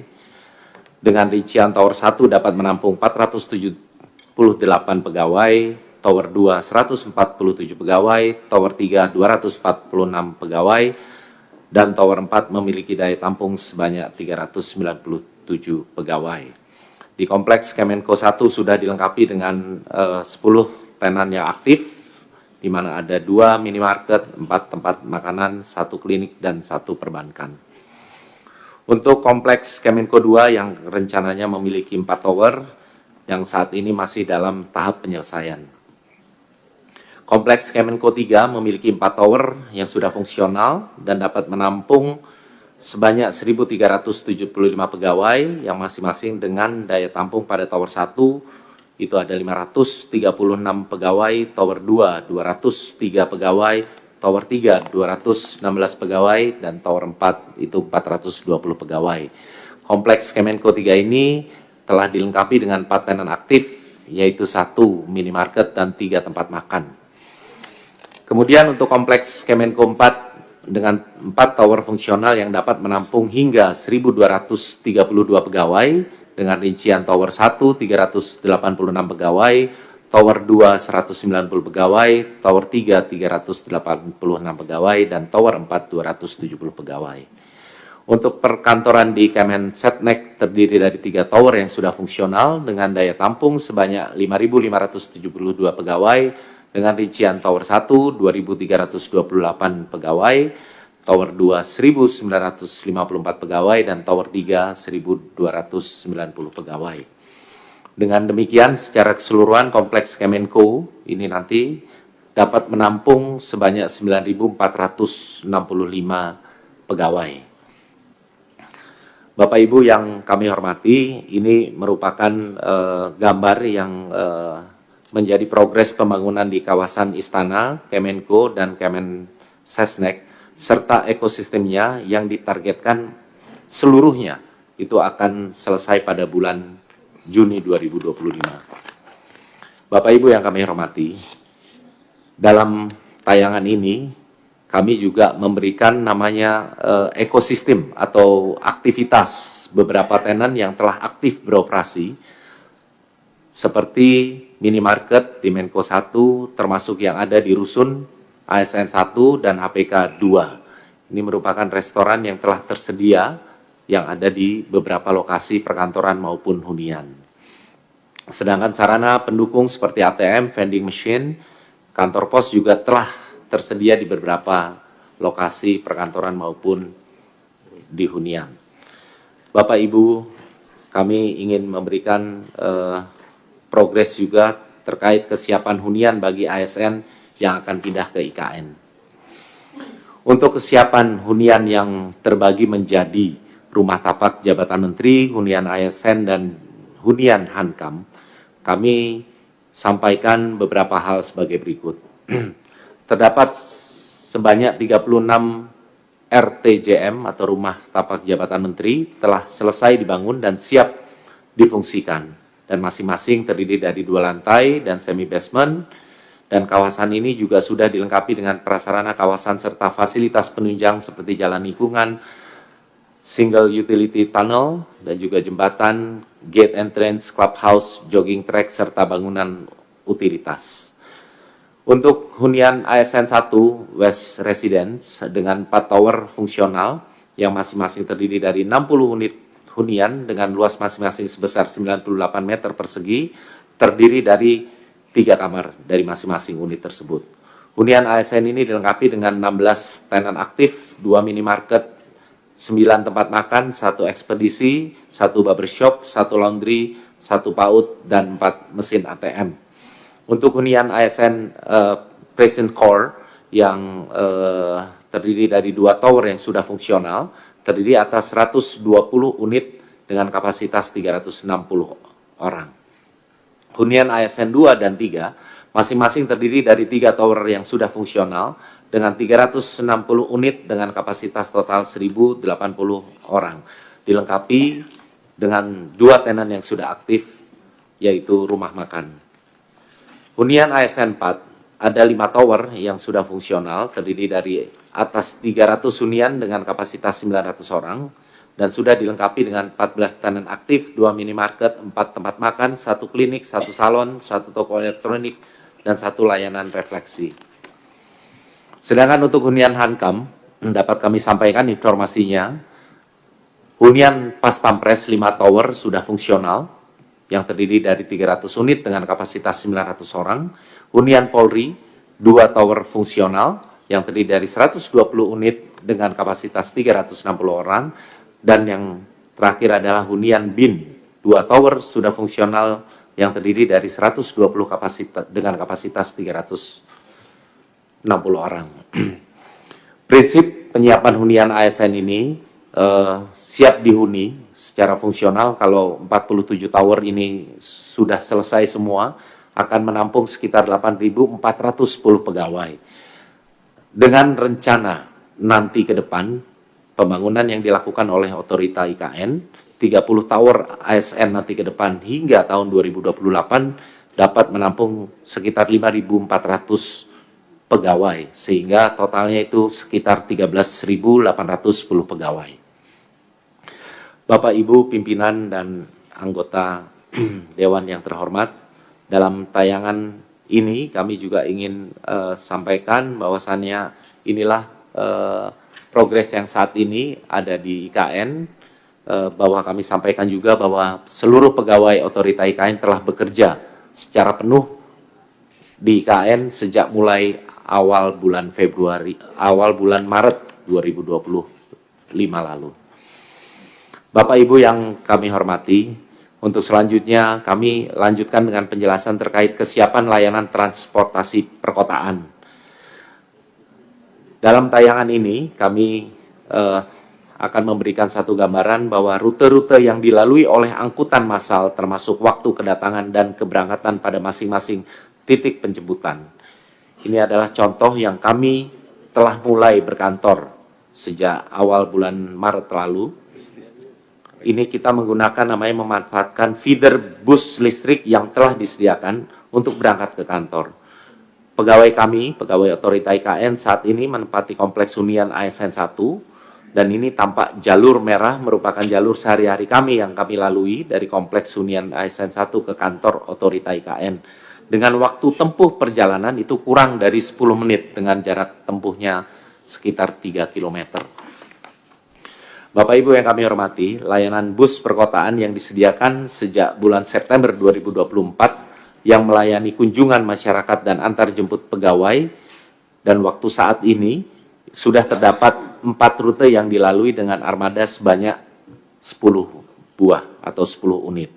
Dengan rincian Tower 1 dapat menampung 478 pegawai, Tower 2 147 pegawai, Tower 3 246 pegawai, dan Tower 4 memiliki daya tampung sebanyak 397 pegawai. Di kompleks Kemenko 1 sudah dilengkapi dengan 10 tenan yang aktif, di mana ada 2 minimarket, 4 tempat makanan, 1 klinik, dan 1 perbankan. Untuk kompleks Kemenko 2 yang rencananya memiliki 4 tower, yang saat ini masih dalam tahap penyelesaian. Kompleks Kemenko 3 memiliki 4 tower yang sudah fungsional dan dapat menampung sebanyak 1.375 pegawai yang masing-masing dengan daya tampung pada Tower 1 itu ada 536 pegawai, Tower 2 203 pegawai, Tower 3 216 pegawai, dan Tower 4 itu 420 pegawai. Kompleks Kemenko 3 ini telah dilengkapi dengan 4 tenan aktif, yaitu 1 minimarket dan 3 tempat makan. Kemudian untuk kompleks Kemenko 4 dengan 4 tower fungsional yang dapat menampung hingga 1.232 pegawai, dengan rincian Tower 1 386 pegawai, Tower 2 190 pegawai, Tower 3 386 pegawai, dan Tower 4 270 pegawai. Untuk perkantoran di Kemensetnek terdiri dari 3 tower yang sudah fungsional dengan daya tampung sebanyak 5.572 pegawai, dengan rincian Tower 1 2.328 pegawai, Tower 2 1.954 pegawai, dan Tower 3 1.290 pegawai. Dengan demikian secara keseluruhan kompleks Kemenko ini nanti dapat menampung sebanyak 9.465 pegawai. Bapak Ibu yang kami hormati, ini merupakan gambar yang menjadi progres pembangunan di kawasan Istana, Kemenko, dan Kemensesnek, serta ekosistemnya yang ditargetkan seluruhnya itu akan selesai pada bulan Juni 2025. Bapak Ibu yang kami hormati, dalam tayangan ini kami juga memberikan namanya ekosistem atau aktivitas beberapa tenan yang telah aktif beroperasi, seperti minimarket di Menko 1 termasuk yang ada di Rusun, ASN 1 dan HPK 2. Ini merupakan restoran yang telah tersedia yang ada di beberapa lokasi perkantoran maupun hunian. Sedangkan sarana pendukung seperti ATM, vending machine, kantor pos juga telah tersedia di beberapa lokasi perkantoran maupun di hunian. Bapak Ibu, kami ingin memberikan progres juga terkait kesiapan hunian bagi ASN yang akan pindah ke IKN. Untuk kesiapan hunian yang terbagi menjadi rumah tapak jabatan menteri, hunian ASN, dan hunian Hankam, kami sampaikan beberapa hal sebagai berikut. Terdapat sebanyak 36 RTJM atau rumah tapak jabatan menteri telah selesai dibangun dan siap difungsikan. dan masing-masing terdiri dari 2 lantai dan semi basement, dan kawasan ini juga sudah dilengkapi dengan prasarana kawasan serta fasilitas penunjang seperti jalan lingkungan, single utility tunnel, dan juga jembatan, gate entrance, clubhouse, jogging track, serta bangunan utilitas. Untuk hunian ASN 1 West Residence dengan 4 tower fungsional yang masing-masing terdiri dari 60 unit hunian dengan luas masing-masing sebesar 98 meter persegi, terdiri dari 3 kamar dari masing-masing unit tersebut. Hunian ASN ini dilengkapi dengan 16 tenan aktif, 2 minimarket, 9 tempat makan, 1 ekspedisi, 1 barbershop, 1 laundry, 1 PAUD, dan 4 mesin ATM. Untuk hunian ASN Present Core yang terdiri dari 2 tower yang sudah fungsional, terdiri atas 120 unit dengan kapasitas 360 orang. Hunian ASN 2 dan 3 masing-masing terdiri dari 3 tower yang sudah fungsional dengan 360 unit dengan kapasitas total 1080 orang. Dilengkapi dengan 2 tenan yang sudah aktif, yaitu rumah makan. Hunian ASN 4 ada 5 tower yang sudah fungsional, terdiri dari atas 300 hunian dengan kapasitas 900 orang, dan sudah dilengkapi dengan 14 tenan aktif, 2 minimarket, 4 tempat makan, 1 klinik, 1 salon, 1 toko elektronik, dan 1 layanan refleksi. Sedangkan untuk hunian Hankam, dapat kami sampaikan informasinya, hunian Pas Pampres 5 tower sudah fungsional, yang terdiri dari 300 unit dengan kapasitas 900 orang, hunian Polri 2 tower fungsional, yang terdiri dari 120 unit dengan kapasitas 360 orang, dan yang terakhir adalah hunian BIN 2 tower sudah fungsional, yang terdiri dari 120 kapasitas dengan kapasitas 360 orang. Prinsip penyiapan hunian ASN ini siap dihuni secara fungsional. Kalau 47 tower ini sudah selesai semua, akan menampung sekitar 8.410 pegawai. Dengan rencana nanti ke depan, pembangunan yang dilakukan oleh Otorita IKN, 30 tower ASN nanti ke depan hingga tahun 2028 dapat menampung sekitar 5.400 pegawai, sehingga totalnya itu sekitar 13.810 pegawai. Bapak, Ibu, pimpinan, dan anggota Dewan yang terhormat, dalam tayangan ini kami juga ingin sampaikan bahwasannya inilah progres yang saat ini ada di IKN, bahwa kami sampaikan juga bahwa seluruh pegawai Otorita IKN telah bekerja secara penuh di IKN sejak mulai awal bulan Maret 2025 lalu. Bapak Ibu yang kami hormati, untuk selanjutnya kami lanjutkan dengan penjelasan terkait kesiapan layanan transportasi perkotaan. Dalam tayangan ini kami akan memberikan satu gambaran bahwa rute-rute yang dilalui oleh angkutan massal termasuk waktu kedatangan dan keberangkatan pada masing-masing titik penjemputan. Ini adalah contoh yang kami telah mulai berkantor sejak awal bulan Maret lalu. Ini kita menggunakan namanya memanfaatkan feeder bus listrik yang telah disediakan untuk berangkat ke kantor. Pegawai kami, pegawai Otorita IKN saat ini menempati kompleks hunian ASN 1, dan ini tampak jalur merah merupakan jalur sehari-hari kami yang kami lalui dari kompleks hunian ASN 1 ke kantor Otorita IKN. Dengan waktu tempuh perjalanan itu kurang dari 10 menit dengan jarak tempuhnya sekitar 3 km. Bapak Ibu yang kami hormati, layanan bus perkotaan yang disediakan sejak bulan September 2024 yang melayani kunjungan masyarakat dan antar jemput pegawai, dan waktu saat ini sudah terdapat 4 rute yang dilalui dengan armada sebanyak 10 buah atau 10 unit.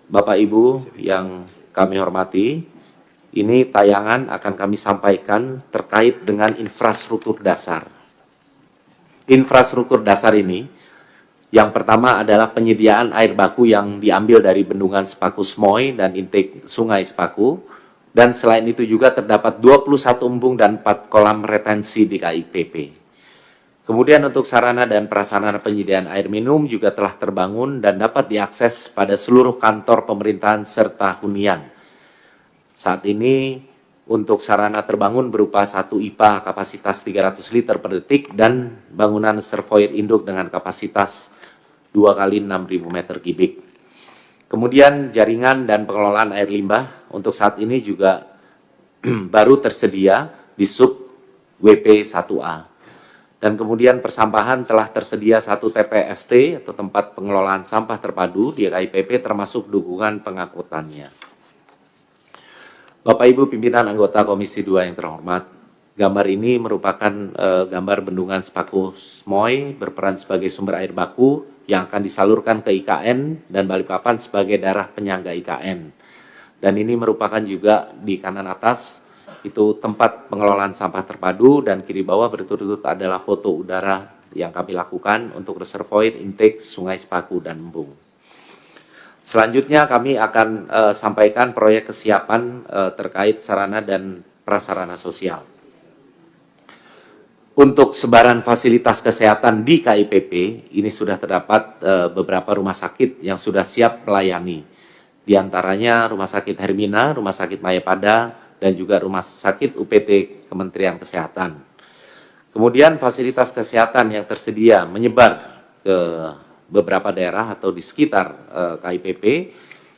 Bapak Ibu yang kami hormati, ini tayangan akan kami sampaikan terkait dengan infrastruktur dasar. Infrastruktur dasar ini, yang pertama adalah penyediaan air baku yang diambil dari bendungan Sepaku Semoy dan intake Sungai Sepaku, dan selain itu juga terdapat 21 embung dan 4 kolam retensi di KIPP. Kemudian untuk sarana dan prasarana penyediaan air minum juga telah terbangun dan dapat diakses pada seluruh kantor pemerintahan serta hunian. Saat ini untuk sarana terbangun berupa satu IPA kapasitas 300 liter per detik dan bangunan reservoir induk dengan kapasitas 2 kali 6.000 meter kubik. Kemudian jaringan dan pengelolaan air limbah untuk saat ini juga baru tersedia di sub WP1A. Dan kemudian persampahan telah tersedia satu TPST atau tempat pengelolaan sampah terpadu di KIPP termasuk dukungan pengangkutannya. Bapak Ibu pimpinan anggota Komisi 2 yang terhormat, gambar ini merupakan gambar bendungan Sepaku Smoy berperan sebagai sumber air baku yang akan disalurkan ke IKN dan Balikpapan sebagai daerah penyangga IKN. Dan ini merupakan juga di kanan atas itu tempat pengelolaan sampah terpadu dan kiri bawah berturut-turut adalah foto udara yang kami lakukan untuk reservoir intake Sungai Sepaku dan Embung. Selanjutnya kami akan sampaikan proyek kesiapan terkait sarana dan prasarana sosial. Untuk sebaran fasilitas kesehatan di KIPP, ini sudah terdapat beberapa rumah sakit yang sudah siap melayani. Di antaranya Rumah Sakit Hermina, Rumah Sakit Mayapada, dan juga Rumah Sakit UPT Kementerian Kesehatan. Kemudian fasilitas kesehatan yang tersedia menyebar ke beberapa daerah atau di sekitar KIPP,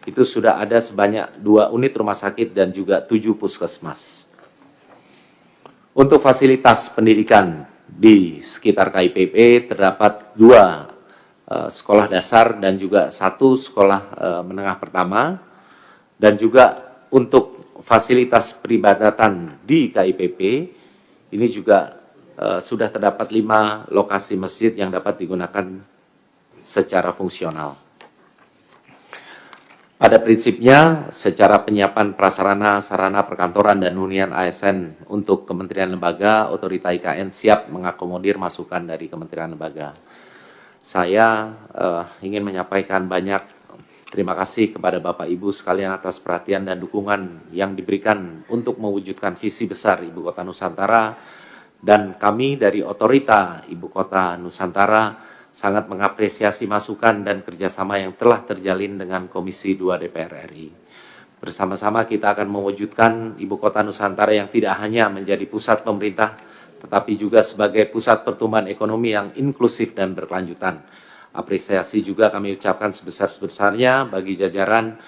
itu sudah ada sebanyak 2 unit rumah sakit dan juga 7 puskesmas. Untuk fasilitas pendidikan di sekitar KIPP terdapat 2 sekolah dasar dan juga 1 sekolah menengah pertama, dan juga untuk fasilitas peribadatan di KIPP ini juga sudah terdapat 5 lokasi masjid yang dapat digunakan secara fungsional. Pada prinsipnya, secara penyiapan prasarana, sarana perkantoran dan hunian ASN untuk kementerian lembaga, otorita IKN siap mengakomodir masukan dari kementerian lembaga. Saya ingin menyampaikan banyak terima kasih kepada Bapak Ibu sekalian atas perhatian dan dukungan yang diberikan untuk mewujudkan visi besar Ibu Kota Nusantara, dan kami dari Otorita Ibu Kota Nusantara sangat mengapresiasi masukan dan kerjasama yang telah terjalin dengan Komisi 2 DPR RI. Bersama-sama kita akan mewujudkan Ibu Kota Nusantara yang tidak hanya menjadi pusat pemerintah, tetapi juga sebagai pusat pertumbuhan ekonomi yang inklusif dan berkelanjutan. Apresiasi juga kami ucapkan sebesar-besarnya bagi jajaran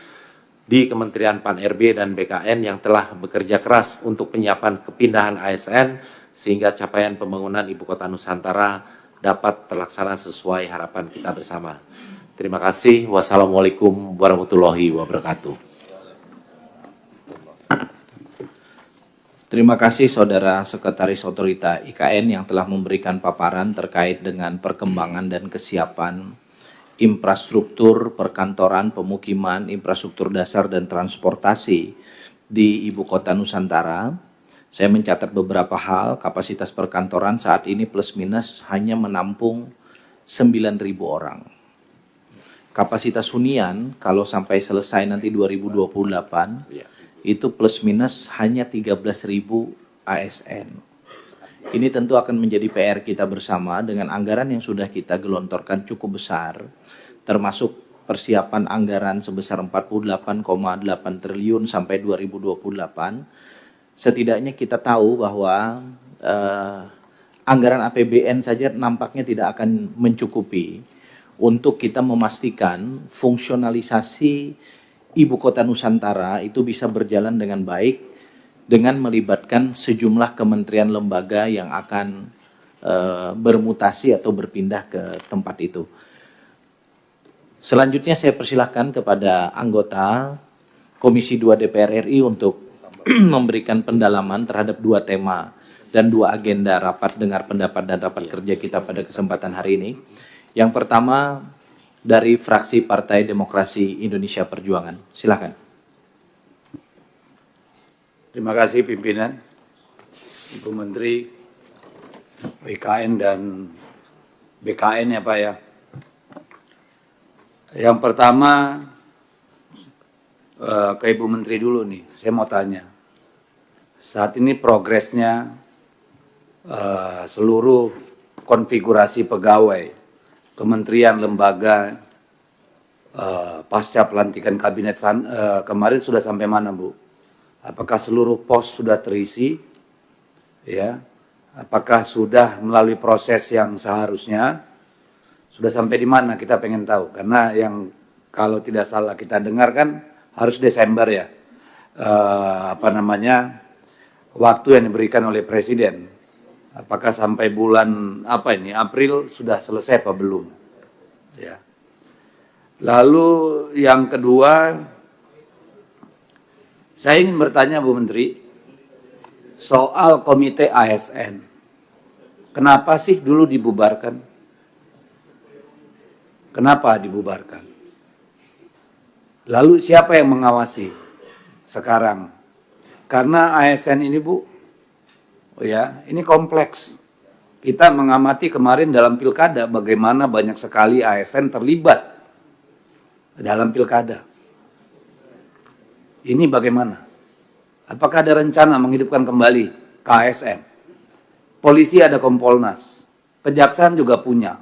di Kementerian Pan-RB dan BKN yang telah bekerja keras untuk penyiapan kepindahan ASN sehingga capaian pembangunan Ibu Kota Nusantara dapat terlaksana sesuai harapan kita bersama. Terima kasih. Wassalamualaikum warahmatullahi wabarakatuh. Terima kasih Saudara Sekretaris Otorita IKN yang telah memberikan paparan terkait dengan perkembangan dan kesiapan infrastruktur perkantoran, pemukiman, infrastruktur dasar dan transportasi di Ibu Kota Nusantara. Saya mencatat beberapa hal. Kapasitas perkantoran saat ini plus minus hanya menampung 9.000 orang. Kapasitas hunian kalau sampai selesai nanti 2028 itu plus minus hanya 13.000 ASN. Ini tentu akan menjadi PR kita bersama dengan anggaran yang sudah kita gelontorkan cukup besar, termasuk persiapan anggaran sebesar 48,8 triliun sampai 2028. Setidaknya kita tahu bahwa anggaran APBN saja nampaknya tidak akan mencukupi untuk kita memastikan fungsionalisasi Ibu Kota Nusantara itu bisa berjalan dengan baik dengan melibatkan sejumlah kementerian lembaga yang akan bermutasi atau berpindah ke tempat itu. Selanjutnya saya persilahkan kepada anggota Komisi 2 DPR RI untuk memberikan pendalaman terhadap 2 tema dan 2 agenda rapat dengar pendapat dan rapat kerja kita pada kesempatan hari ini. Yang pertama dari fraksi Partai Demokrasi Indonesia Perjuangan. Silakan. Terima kasih pimpinan, Ibu Menteri, WKN dan BKN ya Pak ya. Yang pertama ke Ibu Menteri dulu nih, saya mau tanya. Saat ini progresnya seluruh konfigurasi pegawai kementerian, lembaga, pasca pelantikan kabinet kemarin sudah sampai mana, Bu? Apakah seluruh pos sudah terisi? Ya, apakah sudah melalui proses yang seharusnya? Sudah sampai di mana? Kita pengen tahu. Karena yang kalau tidak salah kita dengar kan harus Desember ya. Waktu yang diberikan oleh Presiden. Apakah sampai bulan April sudah selesai apa belum? Ya. Lalu yang kedua, saya ingin bertanya Bu Menteri soal komite ASN. Kenapa sih dulu dibubarkan? Kenapa dibubarkan? Lalu siapa yang mengawasi sekarang? Karena ASN ini Bu, ini kompleks. Kita mengamati kemarin dalam pilkada bagaimana banyak sekali ASN terlibat dalam pilkada. Ini bagaimana? Apakah ada rencana menghidupkan kembali KASN? Polisi ada Kompolnas, Kejaksaan juga punya.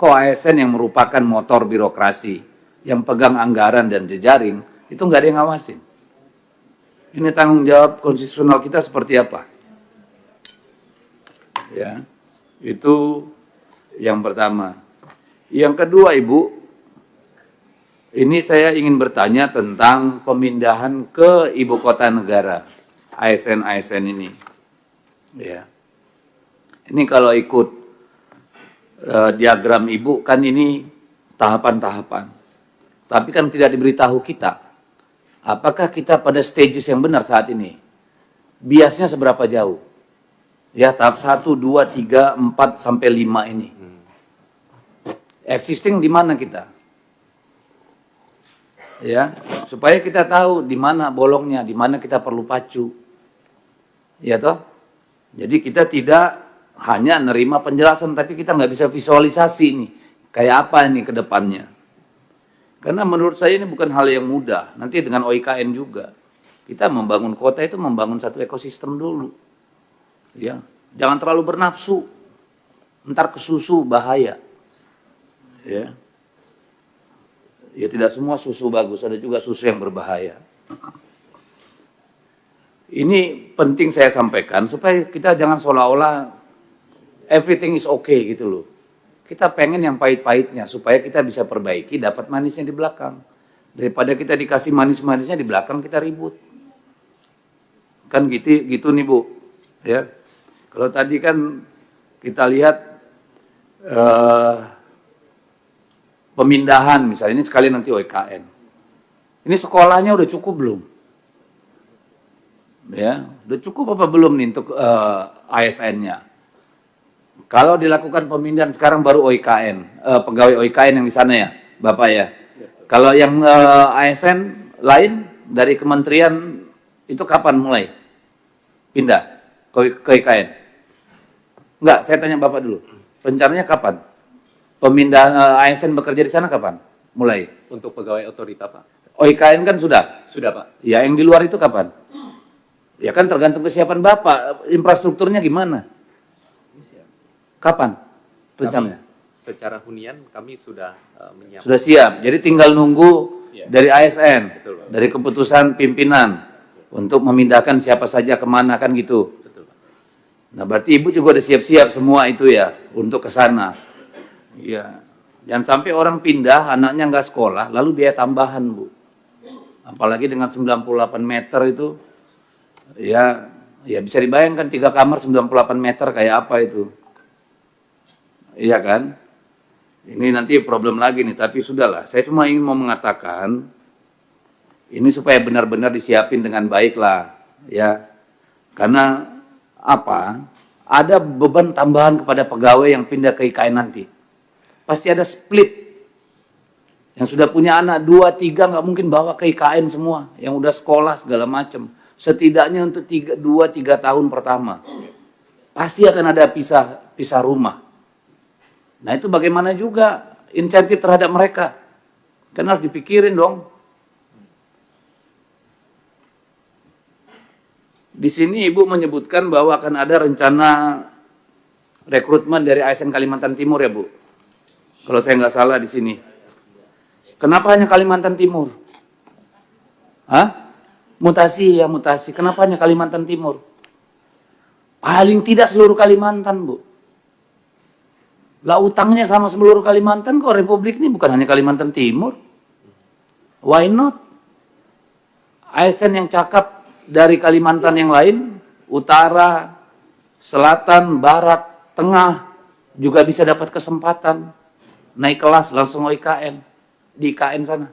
Kok ASN yang merupakan motor birokrasi, yang pegang anggaran dan jejaring, itu nggak ada yang ngawasin. Ini tanggung jawab konstitusional kita seperti apa? Ya, itu yang pertama. Yang kedua, Ibu, ini saya ingin bertanya tentang pemindahan ke ibu kota negara, ASN ini. Ya, ini kalau ikut diagram Ibu kan ini tahapan-tahapan. Tapi kan tidak diberitahu kita. Apakah kita pada stages yang benar saat ini? Biasnya seberapa jauh? Ya, tahap 1, 2, 3, 4, sampai 5 ini. Existing di mana kita? Ya, supaya kita tahu di mana bolongnya, di mana kita perlu pacu. Ya toh? Jadi kita tidak hanya nerima penjelasan, tapi kita nggak bisa visualisasi nih, kayak apa ini ke depannya. Karena menurut saya ini bukan hal yang mudah. Nanti dengan OIKN juga. Kita membangun kota itu membangun satu ekosistem dulu. Ya, jangan terlalu bernafsu. Ntar kesusu bahaya. Ya. Ya tidak semua susu bagus, ada juga susu yang berbahaya. Ini penting saya sampaikan supaya kita jangan seolah-olah everything is okay gitu loh. Kita pengen yang pahit-pahitnya supaya kita bisa perbaiki, dapat manisnya di belakang. Daripada kita dikasih manis-manisnya di belakang kita ribut. Kan gitu nih Bu. Ya. Kalau tadi kan kita lihat pemindahan misalnya, ini sekali nanti OIKN. Ini sekolahnya udah cukup belum? Ya, udah cukup apa belum nih untuk ASN-nya? Kalau dilakukan pemindahan sekarang baru OIKN, pegawai OIKN yang di sana ya, Bapak ya. Kalau yang ASN lain dari kementerian itu kapan mulai pindah ke OIKN? Enggak, saya tanya Bapak dulu. Rencananya kapan? Pemindahan ASN bekerja di sana kapan? Mulai? Untuk pegawai otorita, Pak. OIKN kan sudah? Sudah, Pak. Ya, yang di luar itu kapan? Ya kan tergantung kesiapan Bapak. Infrastrukturnya gimana? Kapan rencananya? Secara hunian kami sudah menyiapkan. Sudah siap. Jadi tinggal nunggu dari ASN, Betul, Pak. dari keputusan pimpinan untuk memindahkan siapa saja kemana kan gitu. Betul, Pak. Nah, berarti Ibu juga udah siap-siap semua itu ya untuk ke sana. Iya. Jangan sampai orang pindah, anaknya nggak sekolah, lalu biaya tambahan, Bu. Apalagi dengan 98 meter itu, ya bisa dibayangkan 3 kamar 98 meter kayak apa itu. Iya kan? Ini nanti problem lagi nih, tapi sudahlah. Saya cuma ingin mau mengatakan, ini supaya benar-benar disiapin dengan baik lah. Ya. Karena apa? Ada beban tambahan kepada pegawai yang pindah ke IKN nanti. Pasti ada split. Yang sudah punya anak 2, 3 nggak mungkin bawa ke IKN semua. Yang udah sekolah segala macam. Setidaknya untuk 2, 3 tahun pertama. Pasti akan ada pisah rumah. Nah itu bagaimana juga insentif terhadap mereka. Kan harus dipikirin dong. Di sini Ibu menyebutkan bahwa akan ada rencana rekrutmen dari ASN Kalimantan Timur ya Bu? Kalau saya nggak salah di sini. Kenapa hanya Kalimantan Timur? Hah? Mutasi ya mutasi. Kenapa hanya Kalimantan Timur? Paling tidak seluruh Kalimantan Bu. Lah utangnya sama seluruh Kalimantan kok, Republik ini bukan hanya Kalimantan Timur. Why not? ASN yang cakap dari Kalimantan yang lain, utara, selatan, barat, tengah, juga bisa dapat kesempatan naik kelas langsung OIKN di IKN sana.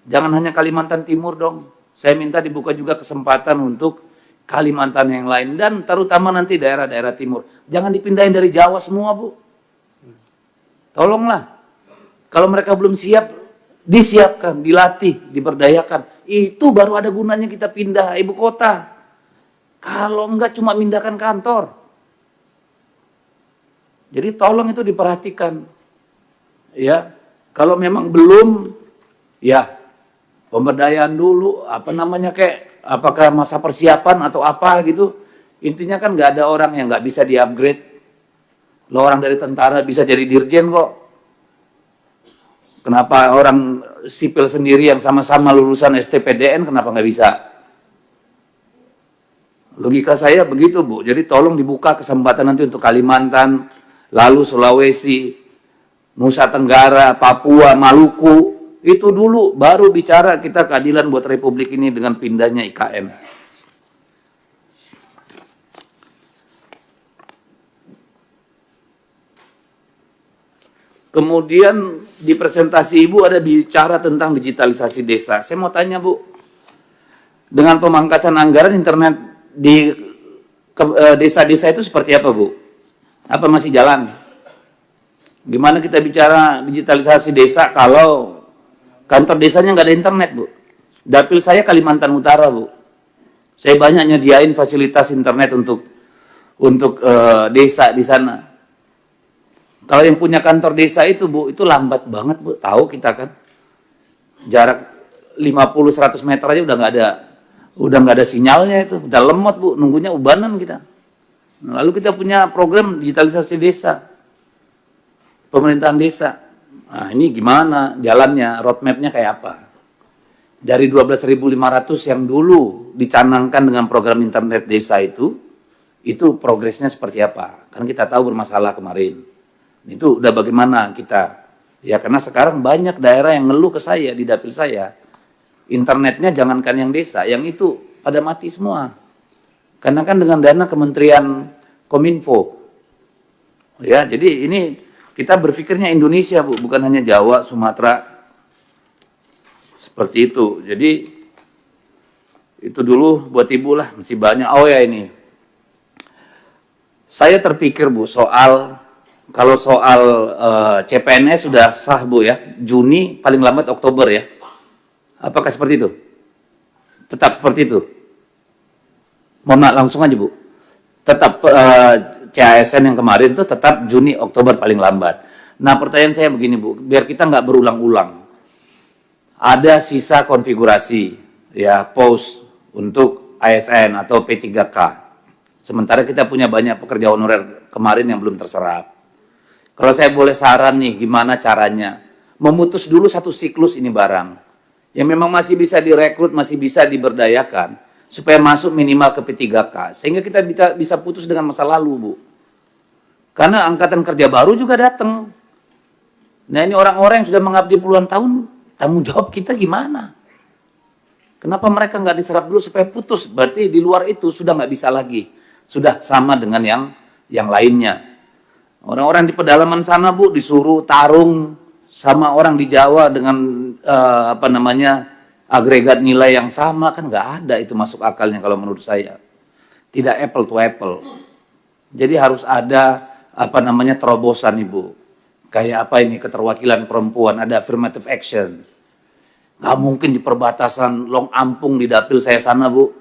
Jangan hanya Kalimantan Timur dong. Saya minta dibuka juga kesempatan untuk Kalimantan yang lain dan terutama nanti daerah-daerah timur. Jangan dipindahin dari Jawa semua, Bu. Tolonglah. Kalau mereka belum siap, disiapkan, dilatih, diberdayakan. Itu baru ada gunanya kita pindah ibu kota. Kalau enggak cuma pindahkan kantor. Jadi tolong itu diperhatikan. Ya, kalau memang belum, ya pemberdayaan dulu, apa namanya kayak, apakah masa persiapan atau apa gitu. Intinya kan nggak ada orang yang nggak bisa di-upgrade. Lo orang dari tentara bisa jadi dirjen kok. Kenapa orang sipil sendiri yang sama-sama lulusan STPDN kenapa nggak bisa? Logika saya begitu Bu. Jadi tolong dibuka kesempatan nanti untuk Kalimantan, lalu Sulawesi, Nusa Tenggara, Papua, Maluku. Itu dulu baru bicara kita keadilan buat Republik ini dengan pindahnya IKN. Kemudian di presentasi Ibu ada bicara tentang digitalisasi desa. Saya mau tanya Bu, dengan pemangkasan anggaran internet di desa-desa itu seperti apa Bu? Apa masih jalan? Gimana kita bicara digitalisasi desa kalau kantor desanya nggak ada internet Bu? Dapil saya Kalimantan Utara Bu. Saya banyak nyediain fasilitas internet untuk desa di sana. Kalau yang punya kantor desa itu Bu, itu lambat banget Bu. Tahu kita kan. Jarak 50-100 meter aja udah nggak ada sinyalnya itu. Udah lemot Bu, nunggunya ubanan kita. Lalu kita punya program digitalisasi desa. Pemerintahan desa. Nah, ini gimana jalannya, roadmap-nya kayak apa? Dari 12.500 yang dulu dicanangkan dengan program internet desa itu progresnya seperti apa? Karena kita tahu bermasalah kemarin. Itu udah bagaimana kita? Ya karena sekarang banyak daerah yang ngeluh ke saya di dapil saya. Internetnya jangankan yang desa, yang itu pada mati semua. Karena kan dengan dana Kementerian Kominfo. Ya, jadi ini kita berpikirnya Indonesia, Bu, bukan hanya Jawa, Sumatera. Seperti itu. Jadi itu dulu buat Ibu lah, masih banyak. Oh ya ini. Saya terpikir Bu, kalau soal CPNS sudah sah Bu ya, Juni paling lambat Oktober ya. Apakah seperti itu? Tetap seperti itu? Mohon langsung aja Bu. Tetap CASN yang kemarin itu tetap Juni Oktober paling lambat. Nah pertanyaan saya begini Bu, biar kita nggak berulang-ulang. Ada sisa konfigurasi ya pos untuk ASN atau P3K. Sementara kita punya banyak pekerja honorer kemarin yang belum terserap. Kalau saya boleh saran nih, gimana caranya? Memutus dulu satu siklus ini barang. Yang memang masih bisa direkrut, masih bisa diberdayakan. Supaya masuk minimal ke P3K. Sehingga kita bisa putus dengan masa lalu, Bu. Karena angkatan kerja baru juga datang. Nah ini orang-orang yang sudah mengabdi puluhan tahun, tanggung jawab kita gimana? Kenapa mereka nggak diserap dulu supaya putus? Berarti di luar itu sudah nggak bisa lagi. Sudah sama dengan yang lainnya. Orang-orang di pedalaman sana Bu disuruh tarung sama orang di Jawa dengan agregat nilai yang sama, kan nggak ada itu masuk akalnya kalau menurut saya. Tidak apple to apple. Jadi harus ada terobosan Ibu. Kayak apa ini keterwakilan perempuan, ada affirmative action. Nggak mungkin di perbatasan Long Ampung di dapil saya sana Bu,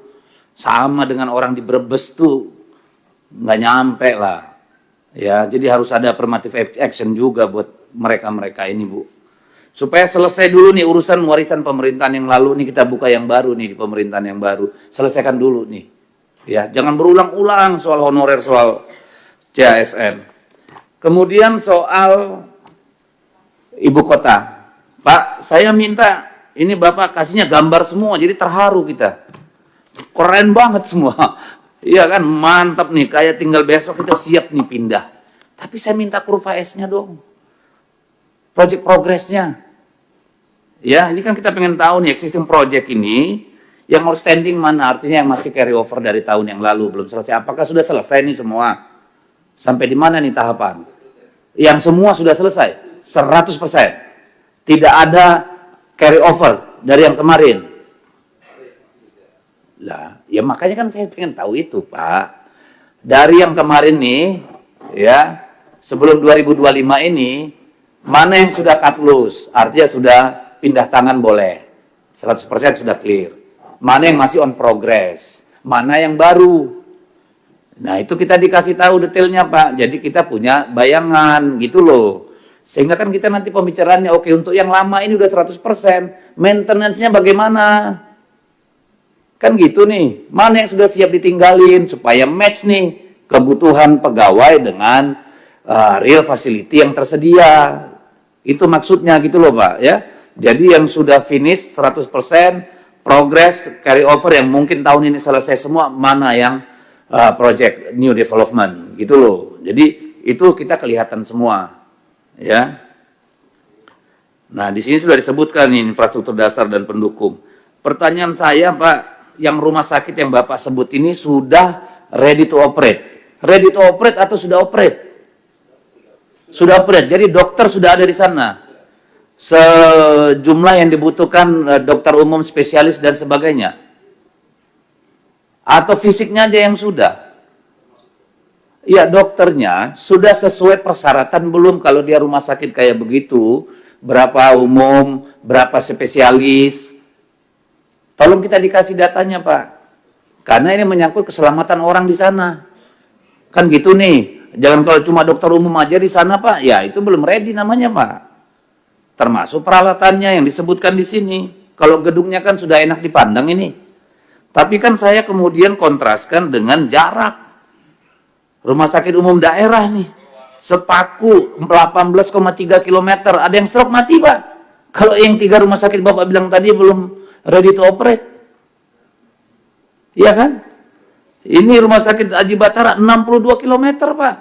sama dengan orang di Brebes tuh nggak nyampe lah. Ya, jadi harus ada affirmative action juga buat mereka-mereka ini, Bu. Supaya selesai dulu nih urusan warisan pemerintahan yang lalu nih, kita buka yang baru nih di pemerintahan yang baru. Selesaikan dulu nih. Ya, jangan berulang-ulang soal honorer, soal CASN. Kemudian soal ibu kota. Pak, saya minta ini Bapak kasihnya gambar semua, jadi terharu kita. Keren banget semua. Iya kan, mantap nih, kayak tinggal besok kita siap nih pindah. Tapi saya minta kurva S-nya dong. Project progress-nya. Ya, ini kan kita pengen tahu nih existing project ini yang outstanding mana, artinya yang masih carry over dari tahun yang lalu belum selesai. Apakah sudah selesai nih semua? Sampai di mana nih tahapan? Yang semua sudah selesai, 100%. Tidak ada carry over dari yang kemarin. Lah, ya makanya kan saya pengen tahu itu, Pak. Dari yang kemarin nih, ya, sebelum 2025 ini, mana yang sudah cut loose, artinya sudah pindah tangan boleh, 100% sudah clear. Mana yang masih on progress, mana yang baru. Nah itu kita dikasih tahu detailnya Pak, jadi kita punya bayangan gitu loh. Sehingga kan kita nanti pembicaraannya, oke untuk yang lama ini udah 100%, maintenance-nya bagaimana? Kan gitu nih, mana yang sudah siap ditinggalin supaya match nih kebutuhan pegawai dengan real facility yang tersedia. Itu maksudnya gitu loh Pak ya. Jadi yang sudah finish 100%, progress, carry over yang mungkin tahun ini selesai semua, mana yang project new development gitu loh. Jadi itu kita kelihatan semua ya. Nah di sini sudah disebutkan ini infrastruktur dasar dan pendukung. Pertanyaan saya Pak, yang rumah sakit yang Bapak sebut ini sudah ready to operate. Ready to operate atau sudah operate? Sudah operate, jadi dokter sudah ada di sana. Sejumlah yang dibutuhkan dokter umum, spesialis dan sebagainya. Atau fisiknya aja yang sudah. Ya dokternya sudah sesuai persyaratan belum kalau dia rumah sakit kayak begitu. Berapa umum, berapa spesialis. Tolong kita dikasih datanya Pak. Karena ini menyangkut keselamatan orang di sana. Kan gitu nih. Jangan kalau cuma dokter umum aja di sana Pak. Ya itu belum ready namanya Pak. Termasuk peralatannya yang disebutkan di sini. Kalau gedungnya kan sudah enak dipandang ini. Tapi kan saya kemudian kontraskan dengan jarak. Rumah sakit umum daerah nih. Sepaku 18,3 km. Ada yang stroke mati Pak. Kalau yang 3 rumah sakit Bapak bilang tadi belum ready to operate. Iya kan? Ini rumah sakit Haji Batara 62 km Pak.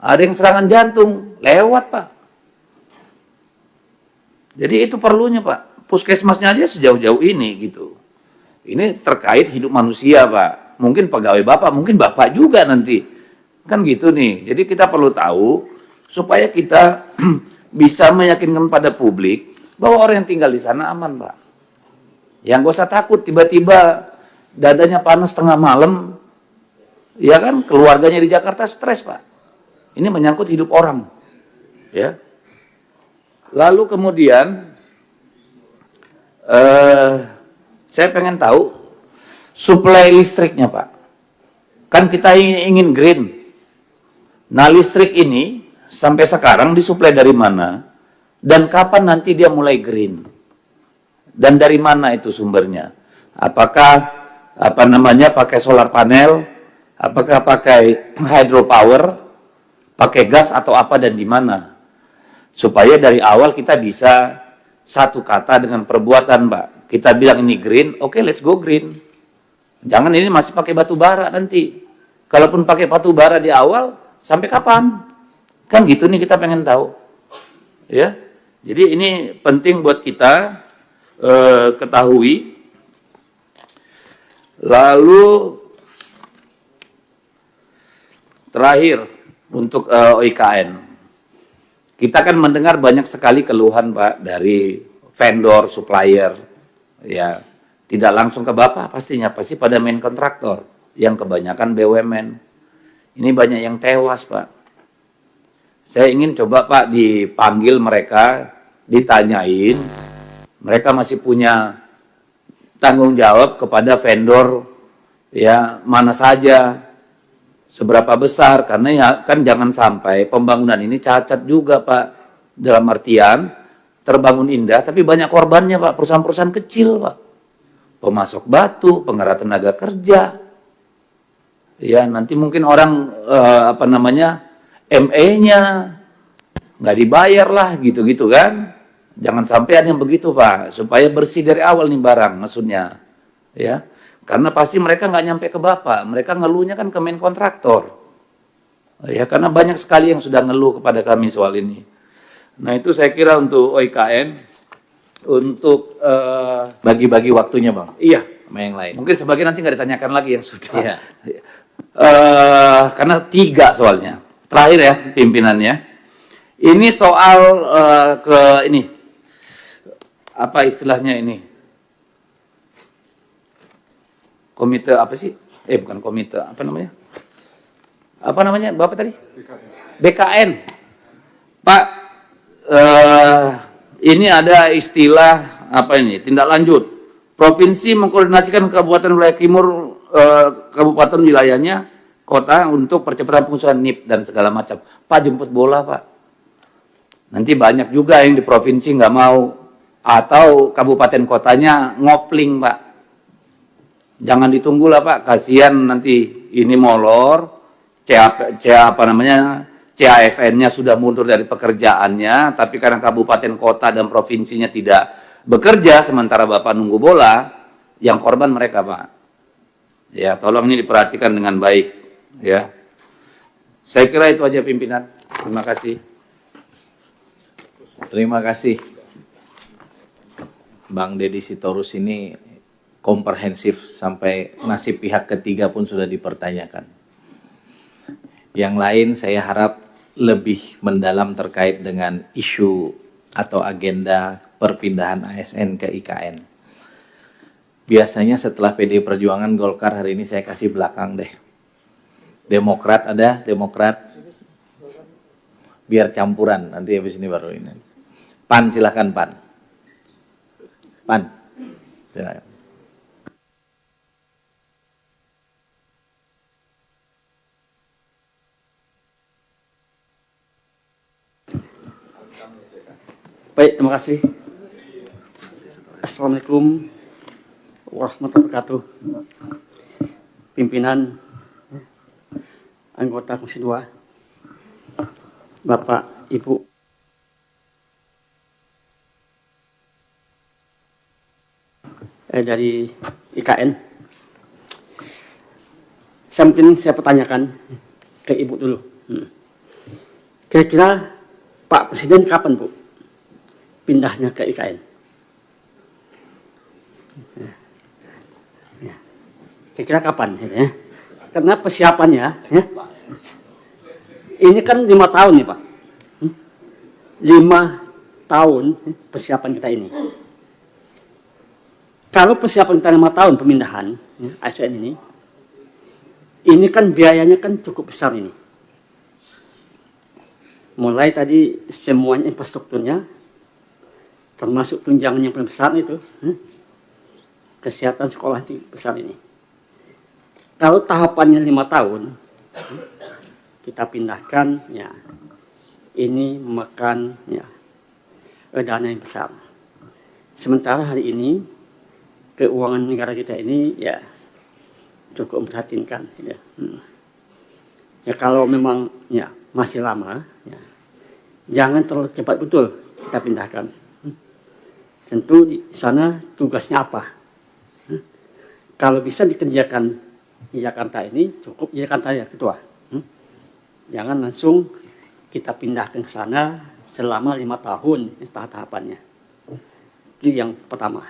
Ada yang serangan jantung. Lewat Pak. Jadi itu perlunya Pak. Puskesmasnya aja sejauh-jauh ini gitu. Ini terkait hidup manusia Pak. Mungkin pegawai Bapak, mungkin Bapak juga nanti. Kan gitu nih. Jadi kita perlu tahu supaya kita bisa meyakinkan pada publik bahwa orang yang tinggal di sana aman Pak. Yang gak usah takut tiba-tiba dadanya panas tengah malam. Ya kan keluarganya di Jakarta stres Pak. Ini menyangkut hidup orang. Ya. Lalu kemudian saya pengen tahu suplai listriknya Pak. Kan kita ingin green. Nah listrik ini sampai sekarang disuplai dari mana? Dan kapan nanti dia mulai green? Dan dari mana itu sumbernya? Apakah pakai solar panel? Apakah pakai hydropower? Pakai gas atau apa dan di mana? Supaya dari awal kita bisa satu kata dengan perbuatan, Mbak. Kita bilang ini green, oke, let's go green. Jangan ini masih pakai batu bara nanti. Kalaupun pakai batu bara di awal, sampai kapan? Kan gitu nih kita pengen tahu. Ya. Jadi ini penting buat kita ketahui. Lalu terakhir untuk OIKN. Kita kan mendengar banyak sekali keluhan Pak dari vendor, supplier, ya tidak langsung ke Bapak pastinya, pasti pada main kontraktor yang kebanyakan BUMN. Ini banyak yang tewas Pak. Saya ingin coba Pak dipanggil mereka, ditanyain, mereka masih punya tanggung jawab kepada vendor, ya mana saja. Seberapa besar, karena ya kan jangan sampai pembangunan ini cacat juga Pak. Dalam artian terbangun indah tapi banyak korbannya Pak, perusahaan-perusahaan kecil Pak. Pemasok batu, penggerak tenaga kerja. Ya, nanti mungkin orang apa namanya ME-nya nggak dibayar lah gitu-gitu kan. Jangan sampai ada yang begitu Pak, supaya bersih dari awal nih barang maksudnya. Ya, karena pasti mereka nggak nyampe ke Bapak, mereka ngeluhnya kan ke main kontraktor. Ya, karena banyak sekali yang sudah ngeluh kepada kami soal ini. Nah itu saya kira untuk OIKN, untuk Bagi-bagi waktunya Bang, iya, sama yang lain. mungkin sebagian nanti nggak ditanyakan lagi yang sudah. Iya. Karena 3 soalnya. Terakhir ya pimpinannya. Ini soal ini apa istilahnya ini? Komite apa sih? Bukan komite, apa namanya? Apa namanya Bapak tadi? BKN. Pak, ini ada istilah apa ini? Tindak lanjut. Provinsi mengkoordinasikan kabupaten wilayah timur, kabupaten wilayahnya, kota untuk percepatan pengusulan NIP dan segala macam. Pak jemput bola Pak. Nanti banyak juga yang di provinsi nggak mau, atau kabupaten kotanya ngopling Pak. Jangan ditunggulah Pak, kasihan nanti ini molor, CASN-nya sudah mundur dari pekerjaannya, tapi karena kabupaten kota dan provinsinya tidak bekerja, sementara Bapak nunggu bola, yang korban mereka Pak. Ya, tolong ini diperhatikan dengan baik. Ya, saya kira itu aja pimpinan. Terima kasih. Terima kasih. Bang Deddy Sitorus ini komprehensif sampai nasib pihak ketiga pun sudah dipertanyakan. Yang lain saya harap lebih mendalam terkait dengan isu atau agenda perpindahan ASN ke IKN. Biasanya setelah PD Perjuangan, Golkar, hari ini saya kasih belakang deh. Demokrat ada, Demokrat. Biar campuran, nanti habis ini baru ini. PAN silahkan PAN. PAN, silahkan. Baik, terima kasih. Assalamualaikum warahmatullahi wabarakatuh. Pimpinan, anggota Komisi 2, Bapak, Ibu, dari IKN. Saya pertanyakan ke Ibu dulu. Kira-kira Pak Presiden kapan, Bu, pindahnya ke IKN? Kira-kira kapan? Ya? Karena persiapannya, ya, ini kan 5 tahun nih Pak. 5 tahun persiapan kita ini. Kalau persiapan kita 5 tahun pemindahan, ya, ASN ini kan biayanya kan cukup besar ini. Mulai tadi semuanya infrastrukturnya, termasuk tunjangan yang paling besar itu, kesehatan sekolah yang besar ini. Kalau tahapannya 5 tahun, kita pindahkan, ya, ini memakan, ya, dana yang besar. Sementara hari ini keuangan negara kita ini, ya, cukup memprihatinkan. Ya, ya kalau memang, ya, masih lama, ya, jangan terlalu cepat betul kita pindahkan. Tentu di sana tugasnya apa? Kalau bisa dikerjakan di Jakarta ini, cukup di Jakarta ya Ketua. Jangan langsung kita pindahkan ke sana selama 5 tahun tahap-tahapannya. Itu yang pertama.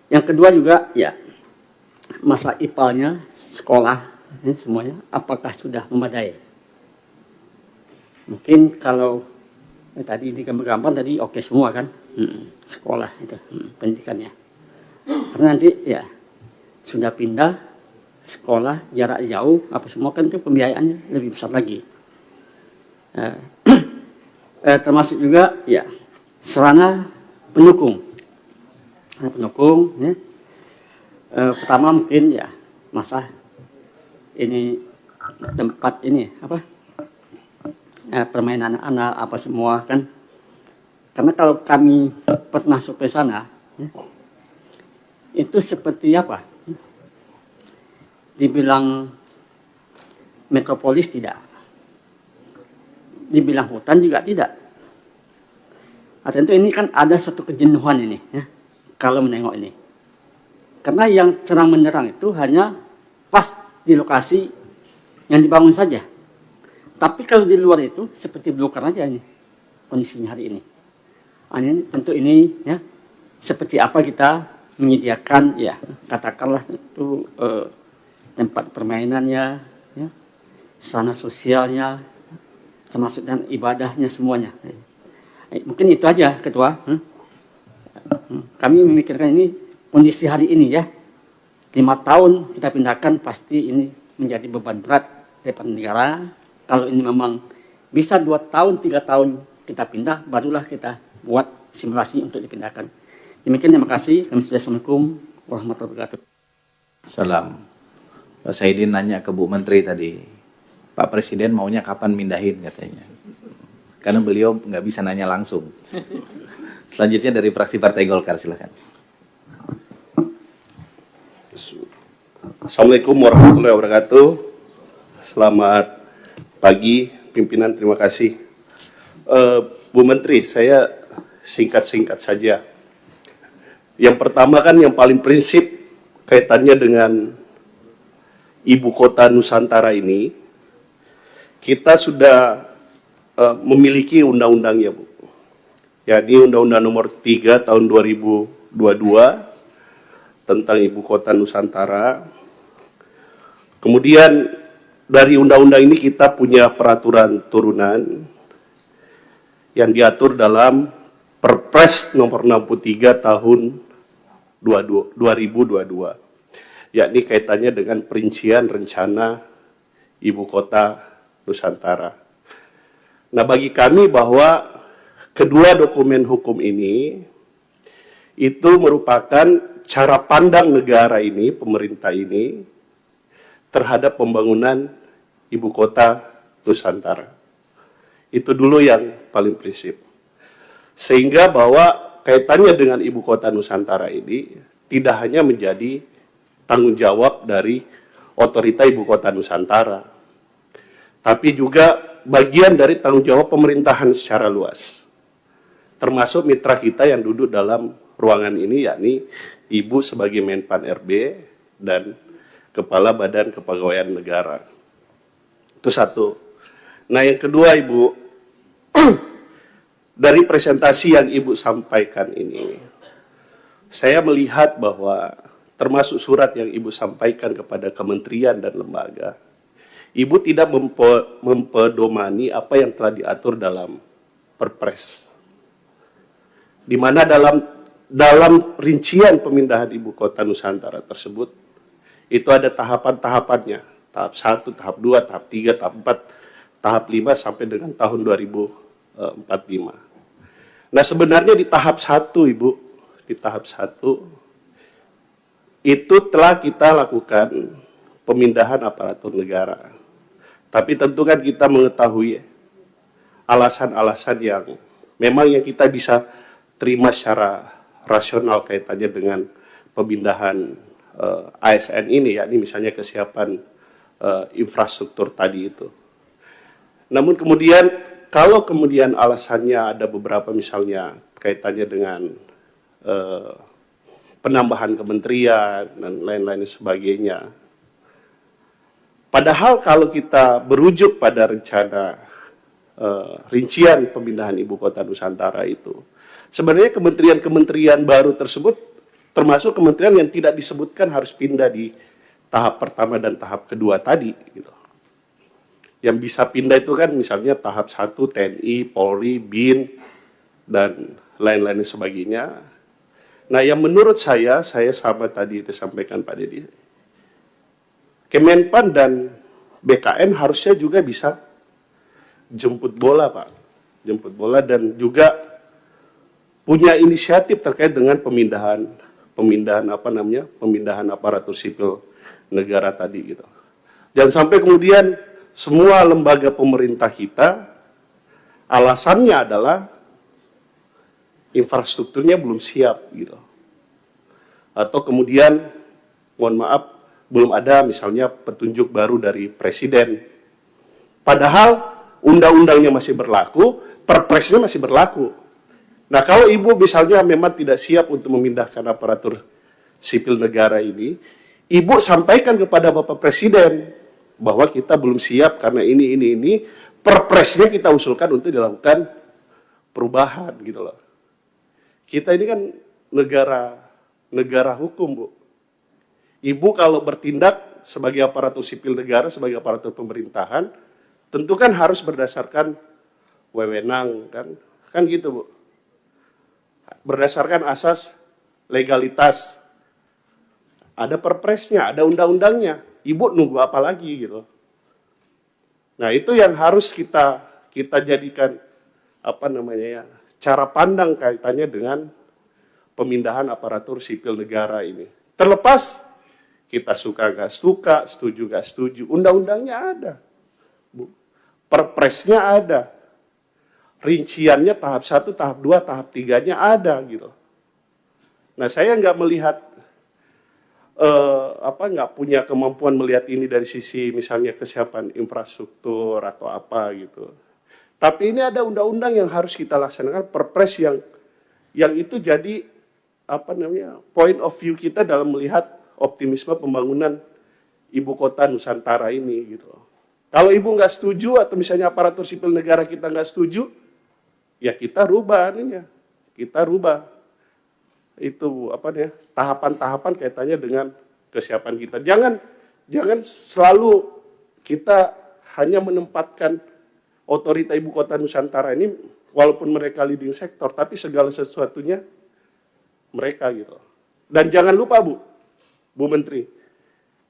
Yang kedua juga, ya, masa IPAL-nya, sekolah, ya, semuanya, apakah sudah memadai? Mungkin kalau tadi di gambar-gambar tadi oke semua kan, sekolah itu, pendidikannya. Karena nanti, ya, sudah pindah sekolah jarak jauh apa semua kan itu pembiayaannya lebih besar lagi. Termasuk juga, ya, sarana pendukung. Ya. Pertama mungkin, ya, masa ini tempat ini apa? Permainan anak-anak apa semua kan. Karena kalau kami pernah masuk ke sana, ya, itu seperti apa? Dibilang metropolis tidak. Dibilang hutan juga tidak. Nah, tentu ini kan ada satu kejenuhan ini, ya, kalau menengok ini. Karena yang terang menerang itu hanya pas di lokasi yang dibangun saja. Tapi kalau di luar itu seperti belukar aja ini kondisinya hari ini. Nah, ini tentu ini ya seperti apa kita menyediakan ya katakanlah itu tempat permainannya, ya, sarana sosialnya, termasuk dan ibadahnya semuanya. Mungkin itu aja Ketua. Kami memikirkan ini kondisi hari ini ya. 5 tahun kita pindahkan pasti ini menjadi beban berat daripada negara. Kalau ini memang bisa 2 tahun, 3 tahun kita pindah, barulah kita buat simulasi untuk dipindahkan. Demikian, terima kasih. Assalamualaikum warahmatullahi wabarakatuh. Salam. Pak Saidin nanya ke Bu Menteri tadi, Pak Presiden maunya kapan mindahin katanya. Karena beliau nggak bisa nanya langsung. Selanjutnya dari fraksi Partai Golkar, silakan. Assalamualaikum warahmatullahi wabarakatuh. Selamat pagi, pimpinan. Terima kasih. Bu Menteri, saya singkat-singkat saja. Yang pertama kan yang paling prinsip kaitannya dengan ibu kota Nusantara ini, kita sudah memiliki undang-undangnya, Bu. Jadi Undang-Undang Nomor 3 Tahun 2022 tentang ibu kota Nusantara. Kemudian dari undang-undang ini kita punya peraturan turunan yang diatur dalam Perpres Nomor 63 Tahun 2022, yakni kaitannya dengan perincian rencana ibu kota Nusantara. Nah, bagi kami bahwa kedua dokumen hukum ini itu merupakan cara pandang negara ini, pemerintah ini, terhadap pembangunan ibu kota Nusantara. Itu dulu yang paling prinsip. Sehingga bahwa kaitannya dengan ibu kota Nusantara ini tidak hanya menjadi tanggung jawab dari otorita ibu kota Nusantara, tapi juga bagian dari tanggung jawab pemerintahan secara luas. Termasuk mitra kita yang duduk dalam ruangan ini, yakni Ibu sebagai Menpan RB dan Kepala Badan Kepegawaian Negara. Itu satu. Nah, yang kedua, Ibu, dari presentasi yang Ibu sampaikan ini, saya melihat bahwa termasuk surat yang Ibu sampaikan kepada kementerian dan lembaga, Ibu tidak mempedomani apa yang telah diatur dalam Perpres. Di mana dalam rincian pemindahan ibu kota Nusantara tersebut, itu ada tahapan-tahapannya. Tahap 1, tahap 2, tahap 3, tahap 4, tahap 5, sampai dengan tahun 2045. Nah, sebenarnya di tahap 1, Ibu, di tahap 1, itu telah kita lakukan pemindahan aparatur negara. Tapi tentu kan kita mengetahui alasan-alasan yang memang yang kita bisa terima secara rasional kaitannya dengan pemindahan ASN ini, yakni misalnya kesiapan infrastruktur tadi itu. Namun kemudian kalau kemudian alasannya ada beberapa, misalnya kaitannya dengan penambahan kementerian dan lain-lain sebagainya. Padahal kalau kita berujuk pada rencana rincian pemindahan ibu kota Nusantara itu, sebenarnya kementerian-kementerian baru tersebut termasuk kementerian yang tidak disebutkan harus pindah di tahap pertama dan tahap kedua tadi, gitu. Yang bisa pindah itu kan misalnya tahap 1 TNI, Polri, BIN, dan lain-lain sebagainya. Nah, yang menurut saya sama tadi disampaikan Pak Dedi, Kemenpan dan BKN harusnya juga bisa jemput bola, Pak. Jemput bola dan juga punya inisiatif terkait dengan pemindahan aparatur sipil negara tadi, gitu. Jangan sampai kemudian semua lembaga pemerintah kita alasannya adalah infrastrukturnya belum siap, gitu. Atau kemudian, mohon maaf, belum ada misalnya petunjuk baru dari Presiden Padahal undang-undangnya masih berlaku, perpresnya masih berlaku. Nah, kalau Ibu misalnya memang tidak siap untuk memindahkan aparatur sipil negara ini, Ibu sampaikan kepada Bapak Presiden bahwa kita belum siap karena ini. Perpresnya kita usulkan untuk dilakukan perubahan gitu loh. Kita ini kan negara hukum, Bu. Ibu kalau bertindak sebagai aparatur sipil negara, sebagai aparatur pemerintahan, tentu kan harus berdasarkan wewenang, kan gitu, Bu. Berdasarkan asas legalitas. Ada perpresnya, ada undang-undangnya. Ibu nunggu apa lagi gitu. Nah, itu yang harus kita jadikan cara pandang kaitannya dengan pemindahan aparatur sipil negara ini. Terlepas kita suka nggak suka, setuju nggak setuju, undang-undangnya ada, Bu. Perpresnya ada, rinciannya tahap 1, tahap 2, tahap 3-nya ada gitu. Nah, saya nggak melihat nggak punya kemampuan melihat ini dari sisi misalnya kesiapan infrastruktur atau apa gitu. Tapi ini ada undang-undang yang harus kita laksanakan, perpres yang itu jadi point of view kita dalam melihat optimisme pembangunan ibu kota Nusantara ini gitu. Kalau Ibu nggak setuju atau misalnya aparatur sipil negara kita nggak setuju, ya kita rubah ininya, kita rubah itu tahapan-tahapan kaitannya dengan kesiapan kita. Jangan selalu kita hanya menempatkan otorita ibu kota Nusantara ini, walaupun mereka leading sektor, tapi segala sesuatunya mereka gitu. Dan jangan lupa Bu Menteri,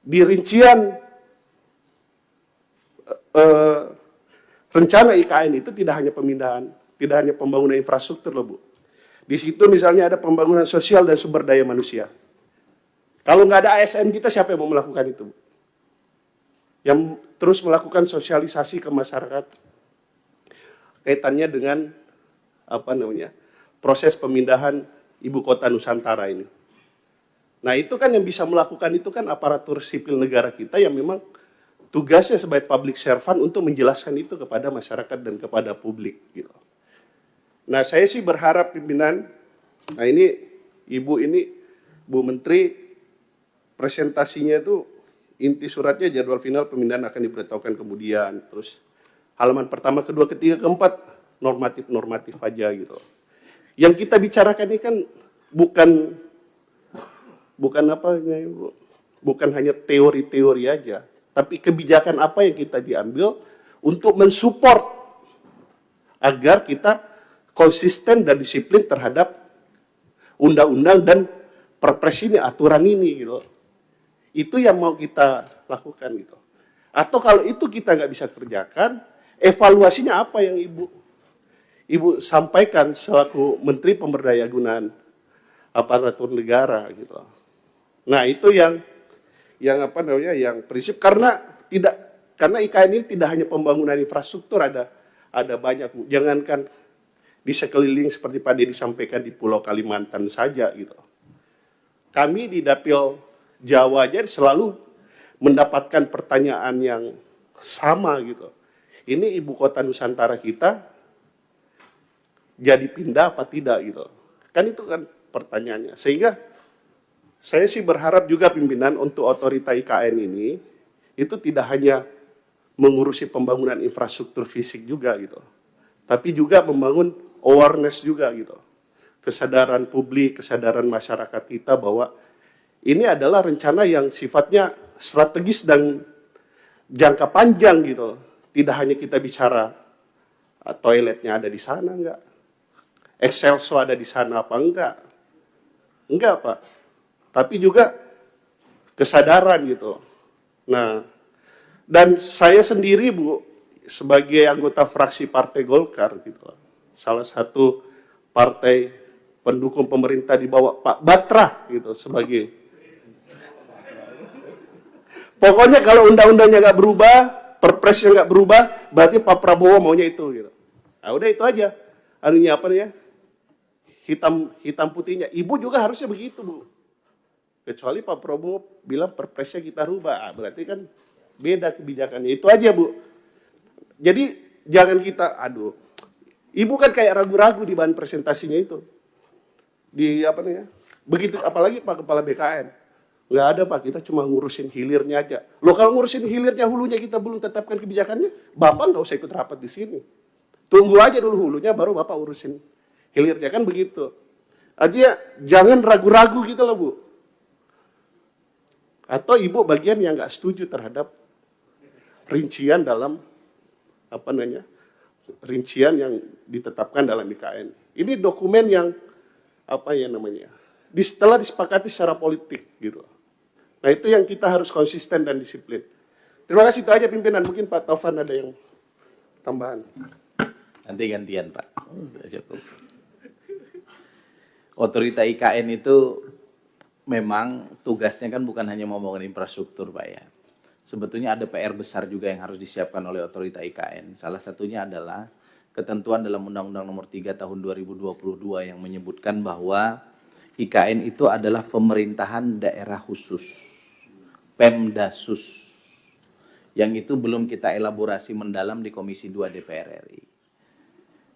di rincian rencana IKN itu tidak hanya pemindahan, tidak hanya pembangunan infrastruktur loh Bu. Di situ misalnya ada pembangunan sosial dan sumber daya manusia. Kalau nggak ada ASN kita, siapa yang mau melakukan itu? Yang terus melakukan sosialisasi ke masyarakat kaitannya dengan proses pemindahan ibu kota Nusantara ini. Nah, itu kan yang bisa melakukan itu kan aparatur sipil negara kita yang memang tugasnya sebagai public servant untuk menjelaskan itu kepada masyarakat dan kepada publik gitu. Nah, saya sih berharap pimpinan, nah ini Ibu Bu Menteri, presentasinya itu inti suratnya jadwal final pemindahan akan diberitahukan kemudian. Terus halaman pertama, kedua, ketiga, keempat, normatif aja gitu. Yang kita bicarakan ini kan bukan hanya teori-teori aja, tapi kebijakan apa yang kita diambil untuk mensupport agar kita konsisten dan disiplin terhadap undang-undang dan perpres ini, aturan ini gitu. Itu yang mau kita lakukan gitu. Atau kalau itu kita nggak bisa kerjakan, evaluasinya apa yang Ibu sampaikan selaku Menteri Pemberdayaan Aparatur Negara gitu. Nah, itu yang prinsip karena IKN ini tidak hanya pembangunan infrastruktur, ada banyak Bu. Jangankan di sekeliling seperti Pak Deddy disampaikan di Pulau Kalimantan saja gitu. Kami di Dapil Jawa aja selalu mendapatkan pertanyaan yang sama gitu. Ini ibu kota Nusantara kita jadi pindah apa tidak gitu. Kan itu kan pertanyaannya. Sehingga saya sih berharap juga pimpinan untuk otorita IKN ini itu tidak hanya mengurusi pembangunan infrastruktur fisik juga gitu. Tapi juga membangun awareness juga gitu. Kesadaran publik, kesadaran masyarakat kita bahwa ini adalah rencana yang sifatnya strategis dan jangka panjang gitu. Tidak hanya kita bicara toiletnya ada di sana enggak. Excelso ada di sana apa enggak? Enggak, Pak. Tapi juga kesadaran gitu. Nah, dan saya sendiri Bu sebagai anggota fraksi Partai Golkar gitu. Salah satu partai pendukung pemerintah di bawah Pak Batra gitu sebagai. Pokoknya kalau undang-undangnya nggak berubah, perpresnya nggak berubah, berarti Pak Prabowo maunya itu gitu. Nah, udah itu aja. Anunya apa nih ya? Hitam putihnya. Ibu juga harusnya begitu Bu. Kecuali Pak Prabowo bilang perpresnya kita rubah, berarti kan beda kebijakannya. Itu aja Bu. Jadi jangan kita, aduh, Ibu kan kayak ragu-ragu di bahan presentasinya itu. Di apa nih ya? Begitu, apalagi Pak Kepala BKN. Nggak ada Pak, kita cuma ngurusin hilirnya aja. Loh kalau ngurusin hilirnya, hulunya kita belum tetapkan kebijakannya, Bapak nggak usah ikut rapat di sini. Tunggu aja dulu hulunya, baru Bapak urusin hilirnya, kan begitu. Artinya jangan ragu-ragu gitu loh Bu. Atau Ibu bagian yang nggak setuju terhadap rincian dalam apa namanya, rincian yang ditetapkan dalam IKN. Ini dokumen yang apa ya namanya, setelah disepakati secara politik gitu. Nah itu yang kita harus konsisten dan disiplin. Terima kasih, itu aja pimpinan. Mungkin Pak Taufan ada yang tambahan. Nanti gantian Pak. Udah cukup. Otorita IKN itu memang tugasnya kan bukan hanya membangun infrastruktur Pak ya. Sebetulnya ada PR besar juga yang harus disiapkan oleh otorita IKN. Salah satunya adalah ketentuan dalam Undang-Undang Nomor 3 Tahun 2022 yang menyebutkan bahwa IKN itu adalah pemerintahan daerah khusus, Pemdasus, yang itu belum kita elaborasi mendalam di Komisi 2 DPR RI.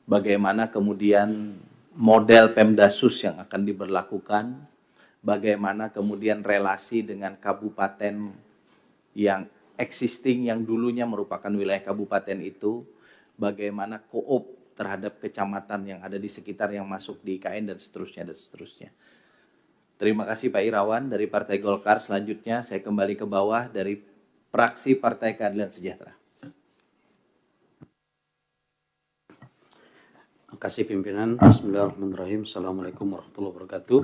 Bagaimana kemudian model Pemdasus yang akan diberlakukan, bagaimana kemudian relasi dengan kabupaten yang existing, yang dulunya merupakan wilayah kabupaten itu, bagaimana koop terhadap kecamatan yang ada di sekitar yang masuk di IKN, dan seterusnya, dan seterusnya. Terima kasih Pak Irawan dari Partai Golkar. Selanjutnya saya kembali ke bawah dari fraksi Partai Keadilan Sejahtera. Terima kasih pimpinan. Bismillahirrahmanirrahim. Assalamualaikum warahmatullahi wabarakatuh.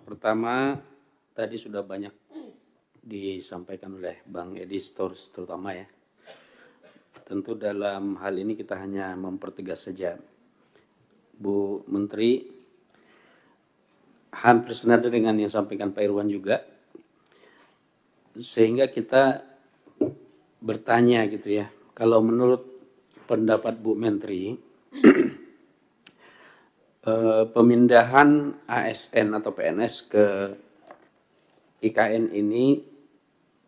Pertama, tadi sudah banyak disampaikan oleh Bang Edi Storrs terutama ya. Tentu dalam hal ini kita hanya mempertegas saja. Bu Menteri, hampir senada dengan yang disampaikan Pak Irwan juga, sehingga kita bertanya gitu ya, kalau menurut pendapat Bu Menteri, pemindahan ASN atau PNS ke IKN ini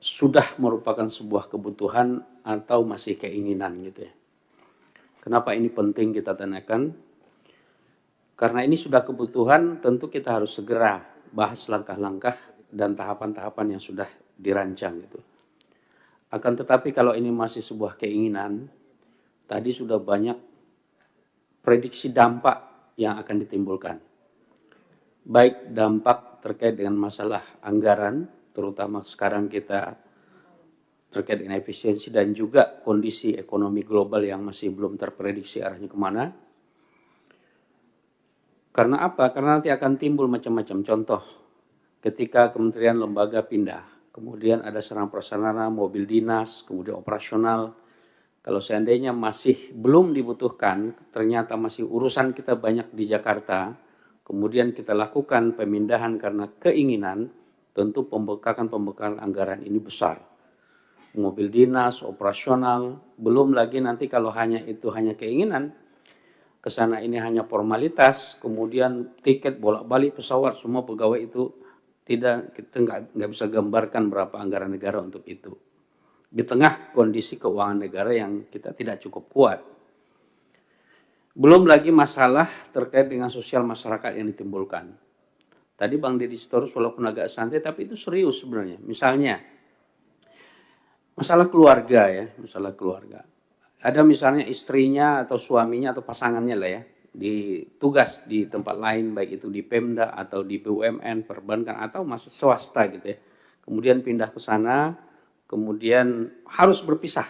sudah merupakan sebuah kebutuhan atau masih keinginan gitu ya. Kenapa ini penting kita tanyakan? Karena ini sudah kebutuhan, tentu kita harus segera bahas langkah-langkah dan tahapan-tahapan yang sudah dirancang gitu. Akan tetapi kalau ini masih sebuah keinginan, tadi sudah banyak prediksi dampak yang akan ditimbulkan. Baik dampak terkait dengan masalah anggaran, terutama sekarang kita terkait dengan efisiensi, dan juga kondisi ekonomi global yang masih belum terprediksi arahnya kemana. Karena apa? Karena nanti akan timbul macam-macam contoh. Ketika kementerian lembaga pindah, kemudian ada sarana prasarana, mobil dinas, kemudian operasional. Kalau seandainya masih belum dibutuhkan, ternyata masih urusan kita banyak di Jakarta, kemudian kita lakukan pemindahan karena keinginan, tentu pembekakan anggaran ini besar. Mobil dinas, operasional, belum lagi nanti kalau hanya itu hanya keinginan, kesana ini hanya formalitas, kemudian tiket bolak-balik pesawat, semua pegawai itu kita nggak bisa gambarkan berapa anggaran negara untuk itu. Di tengah kondisi keuangan negara yang kita tidak cukup kuat. Belum lagi masalah terkait dengan sosial masyarakat yang ditimbulkan. Tadi Bang Deddy Storrs walaupun agak santai, tapi itu serius sebenarnya. Misalnya, masalah keluarga ya, masalah keluarga. Ada misalnya istrinya atau suaminya atau pasangannya lah ya, ditugas di tempat lain, baik itu di Pemda atau di BUMN, perbankan atau masuk swasta gitu ya. Kemudian pindah ke sana, kemudian harus berpisah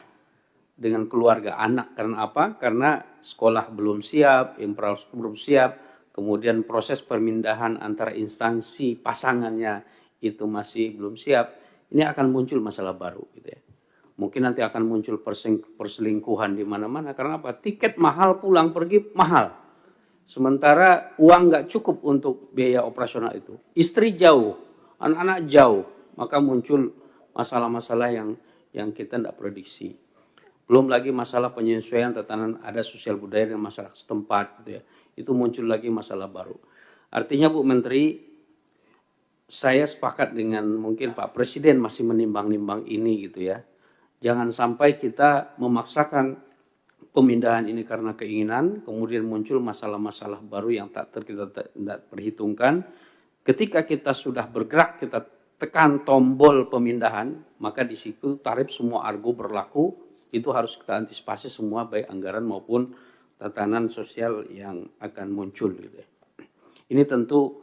dengan keluarga anak. Karena apa? Karena sekolah belum siap, infrastruktur belum siap, kemudian proses permindahan antara instansi pasangannya itu masih belum siap. Ini akan muncul masalah baru gitu ya. Mungkin nanti akan muncul perselingkuhan di mana-mana. Karena apa? Tiket mahal, pulang pergi mahal. Sementara uang nggak cukup untuk biaya operasional itu. Istri jauh, anak-anak jauh. Maka muncul masalah-masalah yang kita tidak prediksi. Belum lagi masalah penyesuaian tatanan adat sosial budaya dengan masyarakat setempat. Gitu ya. Itu muncul lagi masalah baru. Artinya Bu Menteri, saya sepakat dengan mungkin Pak Presiden masih menimbang-nimbang ini gitu ya. Jangan sampai kita memaksakan pemindahan ini karena keinginan, kemudian muncul masalah-masalah baru yang kita tidak perhitungkan. Ketika kita sudah bergerak, kita tekan tombol pemindahan, maka di situ tarif semua argo berlaku, itu harus kita antisipasi semua, baik anggaran maupun tatanan sosial yang akan muncul. Ini tentu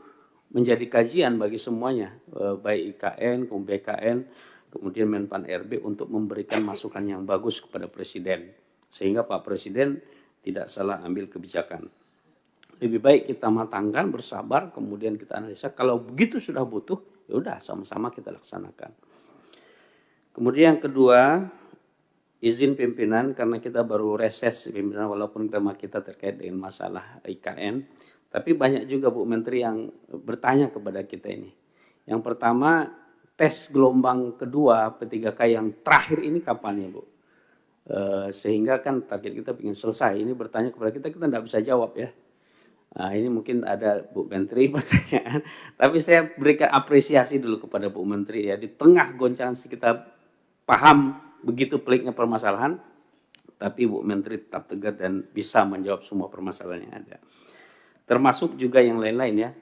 menjadi kajian bagi semuanya, baik IKN, BKN, kemudian Menpan RB untuk memberikan masukan yang bagus kepada Presiden. Sehingga Pak Presiden tidak salah ambil kebijakan. Lebih baik kita matangkan, bersabar, kemudian kita analisa. Kalau begitu sudah butuh, ya udah sama-sama kita laksanakan. Kemudian yang kedua, izin pimpinan, karena kita baru reses pimpinan, walaupun tema kita terkait dengan masalah IKN, tapi banyak juga Bu Menteri yang bertanya kepada kita ini. Yang pertama, tes gelombang kedua P3K yang terakhir ini kapan ya Bu? Sehingga kan target kita ingin selesai. Ini bertanya kepada kita tidak bisa jawab ya. Nah, ini mungkin ada Bu Menteri pertanyaan, tapi saya berikan apresiasi dulu kepada Bu Menteri ya. Di tengah goncangan kita paham begitu peliknya permasalahan, tapi Bu Menteri tetap tegar dan bisa menjawab semua permasalahan yang ada. Termasuk juga yang lain-lain ya,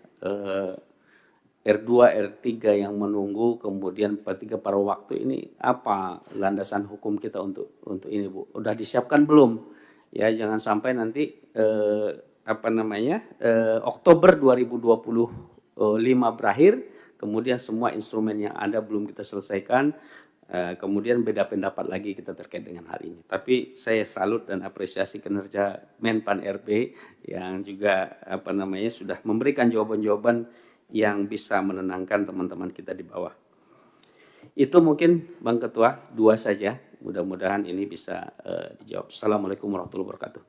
R2, R3 yang menunggu, kemudian P3 pada waktu ini apa landasan hukum kita untuk ini Bu? Udah disiapkan belum? Ya jangan sampai nanti Oktober 2025 berakhir, kemudian semua instrumen yang ada belum kita selesaikan, kemudian beda pendapat lagi kita terkait dengan hal ini. Tapi saya salut dan apresiasi kinerja Menpan RB yang juga sudah memberikan jawaban-jawaban yang bisa menenangkan teman-teman kita di bawah. Itu mungkin Bang Ketua, 2 saja. Mudah-mudahan ini bisa dijawab. Assalamualaikum warahmatullahi wabarakatuh.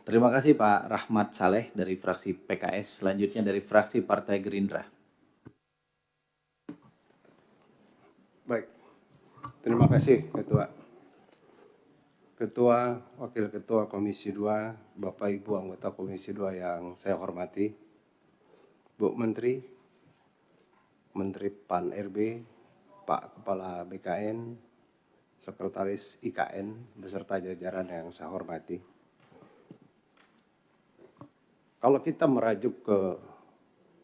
Terima kasih Pak Rahmat Saleh dari fraksi PKS. Selanjutnya dari fraksi Partai Gerindra. Baik, terima kasih Ketua. Ketua, Wakil Ketua Komisi 2, Bapak Ibu anggota Komisi 2 yang saya hormati, Bu Menteri, Menteri Pan RB, Pak Kepala BKN, Sekretaris IKN, beserta jajaran yang saya hormati. Kalau kita merajuk ke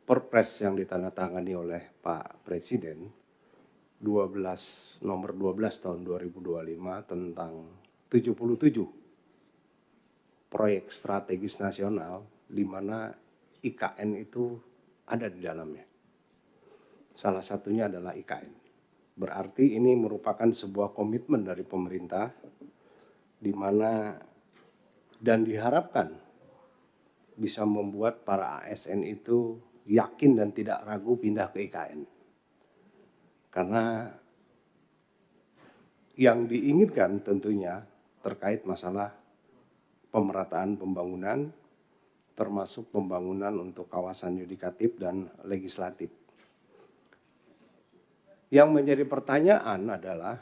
Perpres yang ditandatangani oleh Pak Presiden, nomor 12 tahun 2025 tentang 77 proyek strategis nasional, di mana IKN itu ada di dalamnya. Salah satunya adalah IKN. Berarti ini merupakan sebuah komitmen dari pemerintah, di mana dan diharapkan bisa membuat para ASN itu yakin dan tidak ragu pindah ke IKN. Karena yang diinginkan tentunya terkait masalah pemerataan pembangunan, termasuk pembangunan untuk kawasan yudikatif dan legislatif. Yang menjadi pertanyaan adalah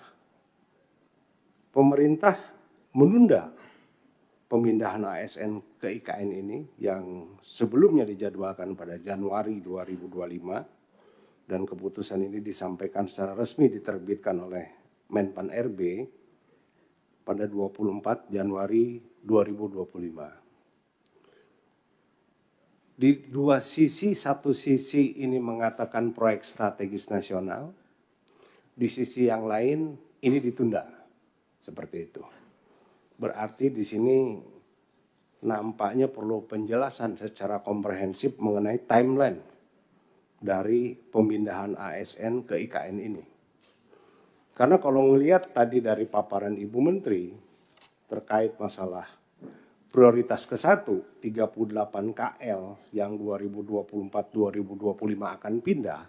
pemerintah menunda pemindahan ASN ke IKN ini yang sebelumnya dijadwalkan pada Januari 2025 dan keputusan ini disampaikan secara resmi diterbitkan oleh Menpan RB pada 24 Januari 2025. Di dua sisi, satu sisi ini mengatakan proyek strategis nasional, di sisi yang lain ini ditunda, seperti itu. Berarti di sini nampaknya perlu penjelasan secara komprehensif mengenai timeline dari pemindahan ASN ke IKN ini. Karena kalau melihat tadi dari paparan Ibu Menteri terkait masalah prioritas ke-1, 38 KL yang 2024-2025 akan pindah,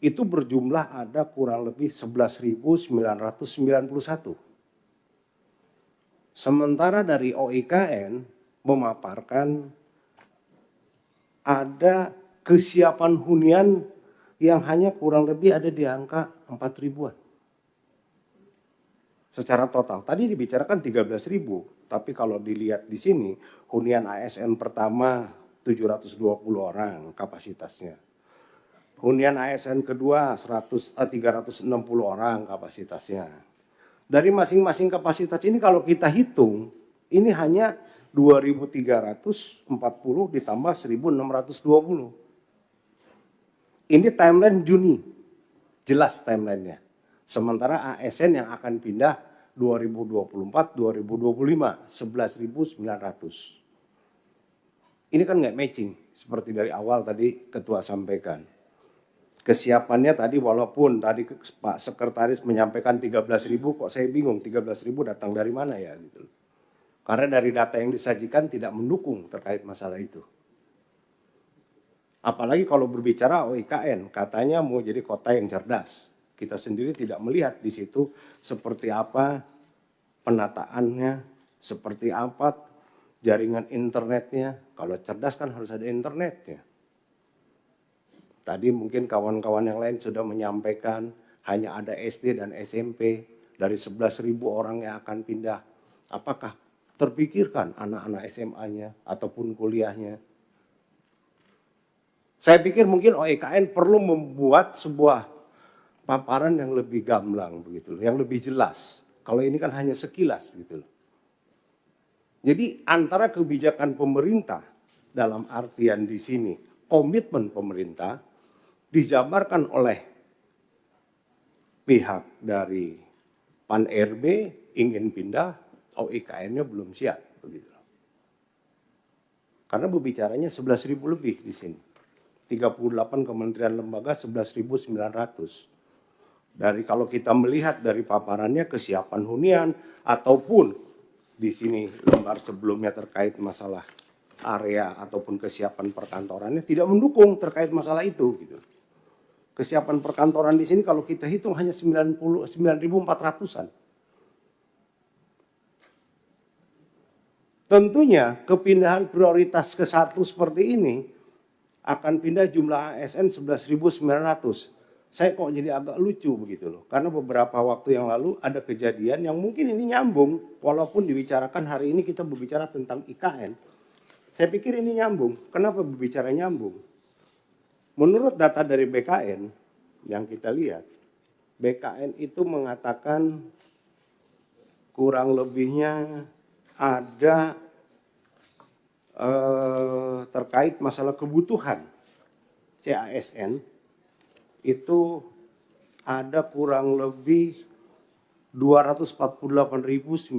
itu berjumlah ada kurang lebih 11.991. Sementara dari OIKN memaparkan ada kesiapan hunian yang hanya kurang lebih ada di angka 4.000-an. Secara total, tadi dibicarakan 13.000, tapi kalau dilihat di sini, hunian ASN pertama 720 orang kapasitasnya. Hunian ASN kedua 360 orang kapasitasnya. Dari masing-masing kapasitas ini kalau kita hitung, ini hanya 2.340 ditambah 1.620. Ini timeline Juni, jelas timelinenya. Sementara ASN yang akan pindah 2024-2025, 11.900. Ini kan nggak matching, seperti dari awal tadi Ketua sampaikan. Kesiapannya tadi walaupun tadi Pak Sekretaris menyampaikan 13.000, kok saya bingung 13.000 datang dari mana ya gitu. Karena dari data yang disajikan tidak mendukung terkait masalah itu. Apalagi kalau berbicara OIKN, katanya mau jadi kota yang cerdas. Kita sendiri tidak melihat di situ seperti apa penataannya, seperti apa jaringan internetnya. Kalau cerdas kan harus ada internetnya. Tadi mungkin kawan-kawan yang lain sudah menyampaikan hanya ada SD dan SMP dari 11.000 orang yang akan pindah. Apakah terpikirkan anak-anak SMA-nya ataupun kuliahnya? Saya pikir mungkin OIKN perlu membuat sebuah paparan yang lebih gamblang begitu, yang lebih jelas. Kalau ini kan hanya sekilas gitu. Jadi antara kebijakan pemerintah dalam artian di sini komitmen pemerintah dijabarkan oleh pihak dari Pan RB ingin pindah, OIKN-nya belum siap begitu. Karena berbicaranya 11.000 lebih di sini. 38 kementerian lembaga 11.900. Dari kalau kita melihat dari paparannya kesiapan hunian ataupun di sini lembar sebelumnya terkait masalah area ataupun kesiapan perkantorannya tidak mendukung terkait masalah itu gitu. Kesiapan perkantoran di sini kalau kita hitung hanya 9.400-an. Tentunya kepindahan prioritas ke satu seperti ini akan pindah jumlah ASN 11.900. Saya kok jadi agak lucu begitu loh. Karena beberapa waktu yang lalu ada kejadian yang mungkin ini nyambung. Walaupun dibicarakan hari ini kita berbicara tentang IKN. Saya pikir ini nyambung. Kenapa berbicara nyambung? Menurut data dari BKN yang kita lihat, BKN itu mengatakan kurang lebihnya ada terkait masalah kebutuhan CASN itu ada kurang lebih 248.970.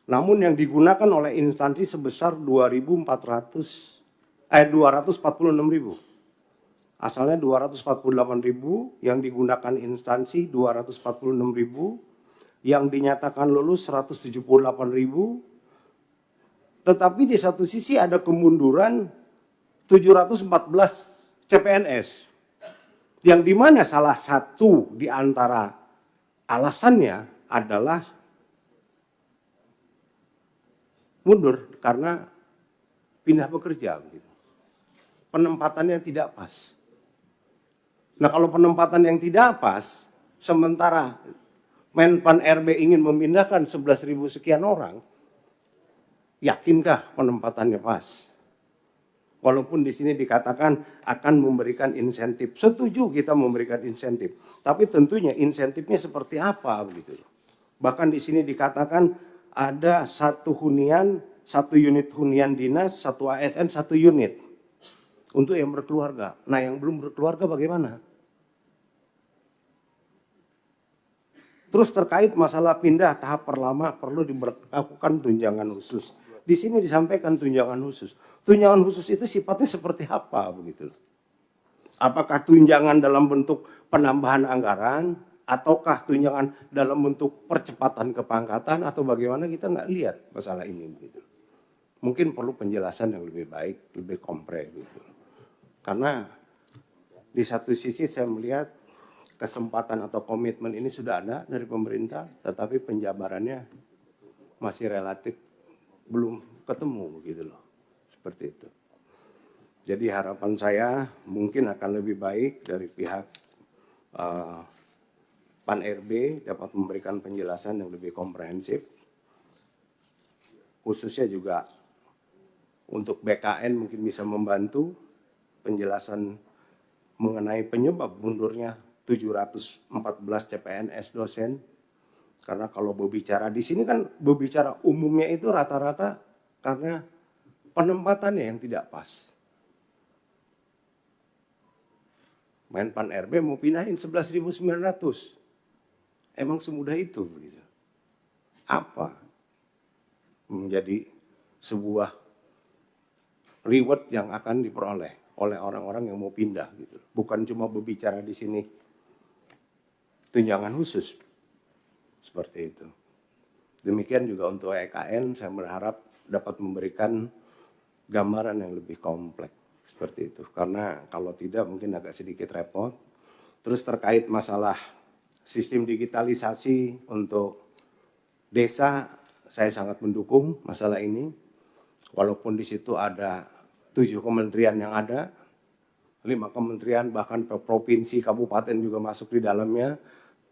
Namun yang digunakan oleh instansi sebesar 246.000. Asalnya 248.000, yang digunakan instansi 246.000, yang dinyatakan lulus 178.000. Tetapi di satu sisi ada kemunduran 714 CPNS. Yang dimana salah satu di antara alasannya adalah mundur karena pindah bekerja. Penempatannya tidak pas. Nah kalau penempatan yang tidak pas, sementara Menpan RB ingin memindahkan 11.000 sekian orang, yakinkah penempatannya pas? Walaupun di sini dikatakan akan memberikan insentif. Setuju kita memberikan insentif. Tapi tentunya insentifnya seperti apa begitu. Bahkan di sini dikatakan ada satu hunian, satu unit hunian dinas, satu ASN, satu unit. Untuk yang berkeluarga. Nah yang belum berkeluarga bagaimana? Terus terkait masalah pindah tahap pertama perlu dilakukan tunjangan khusus. Di sini disampaikan tunjangan khusus. Tunjangan khusus itu sifatnya seperti apa begitu? Apakah tunjangan dalam bentuk penambahan anggaran, ataukah tunjangan dalam bentuk percepatan kepangkatan, atau bagaimana, kita nggak lihat masalah ini begitu. Mungkin perlu penjelasan yang lebih baik, lebih komprehensif gitu. Karena di satu sisi saya melihat kesempatan atau komitmen ini sudah ada dari pemerintah, tetapi penjabarannya masih relatif belum ketemu begitu loh. Seperti itu. Jadi harapan saya mungkin akan lebih baik dari pihak Pan RB dapat memberikan penjelasan yang lebih komprehensif. Khususnya juga untuk BKN mungkin bisa membantu penjelasan mengenai penyebab mundurnya 714 CPNS dosen. Karena kalau berbicara di sini kan berbicara umumnya itu rata-rata karena penempatannya yang tidak pas. Menpan RB mau pindahin 11.900. Emang semudah itu gitu. Apa menjadi sebuah reward yang akan diperoleh oleh orang-orang yang mau pindah gitu. Bukan cuma berbicara di sini tunjangan khusus seperti itu. Demikian juga untuk EKN, saya berharap dapat memberikan gambaran yang lebih kompleks seperti itu. Karena kalau tidak mungkin agak sedikit repot. Terus terkait masalah sistem digitalisasi untuk desa, saya sangat mendukung masalah ini. Walaupun di situ ada 7 kementerian yang ada, 5 kementerian, bahkan provinsi, kabupaten juga masuk di dalamnya.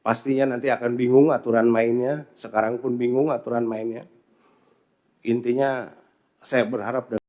Pastinya nanti akan bingung aturan mainnya, sekarang pun bingung aturan mainnya. Intinya saya berharap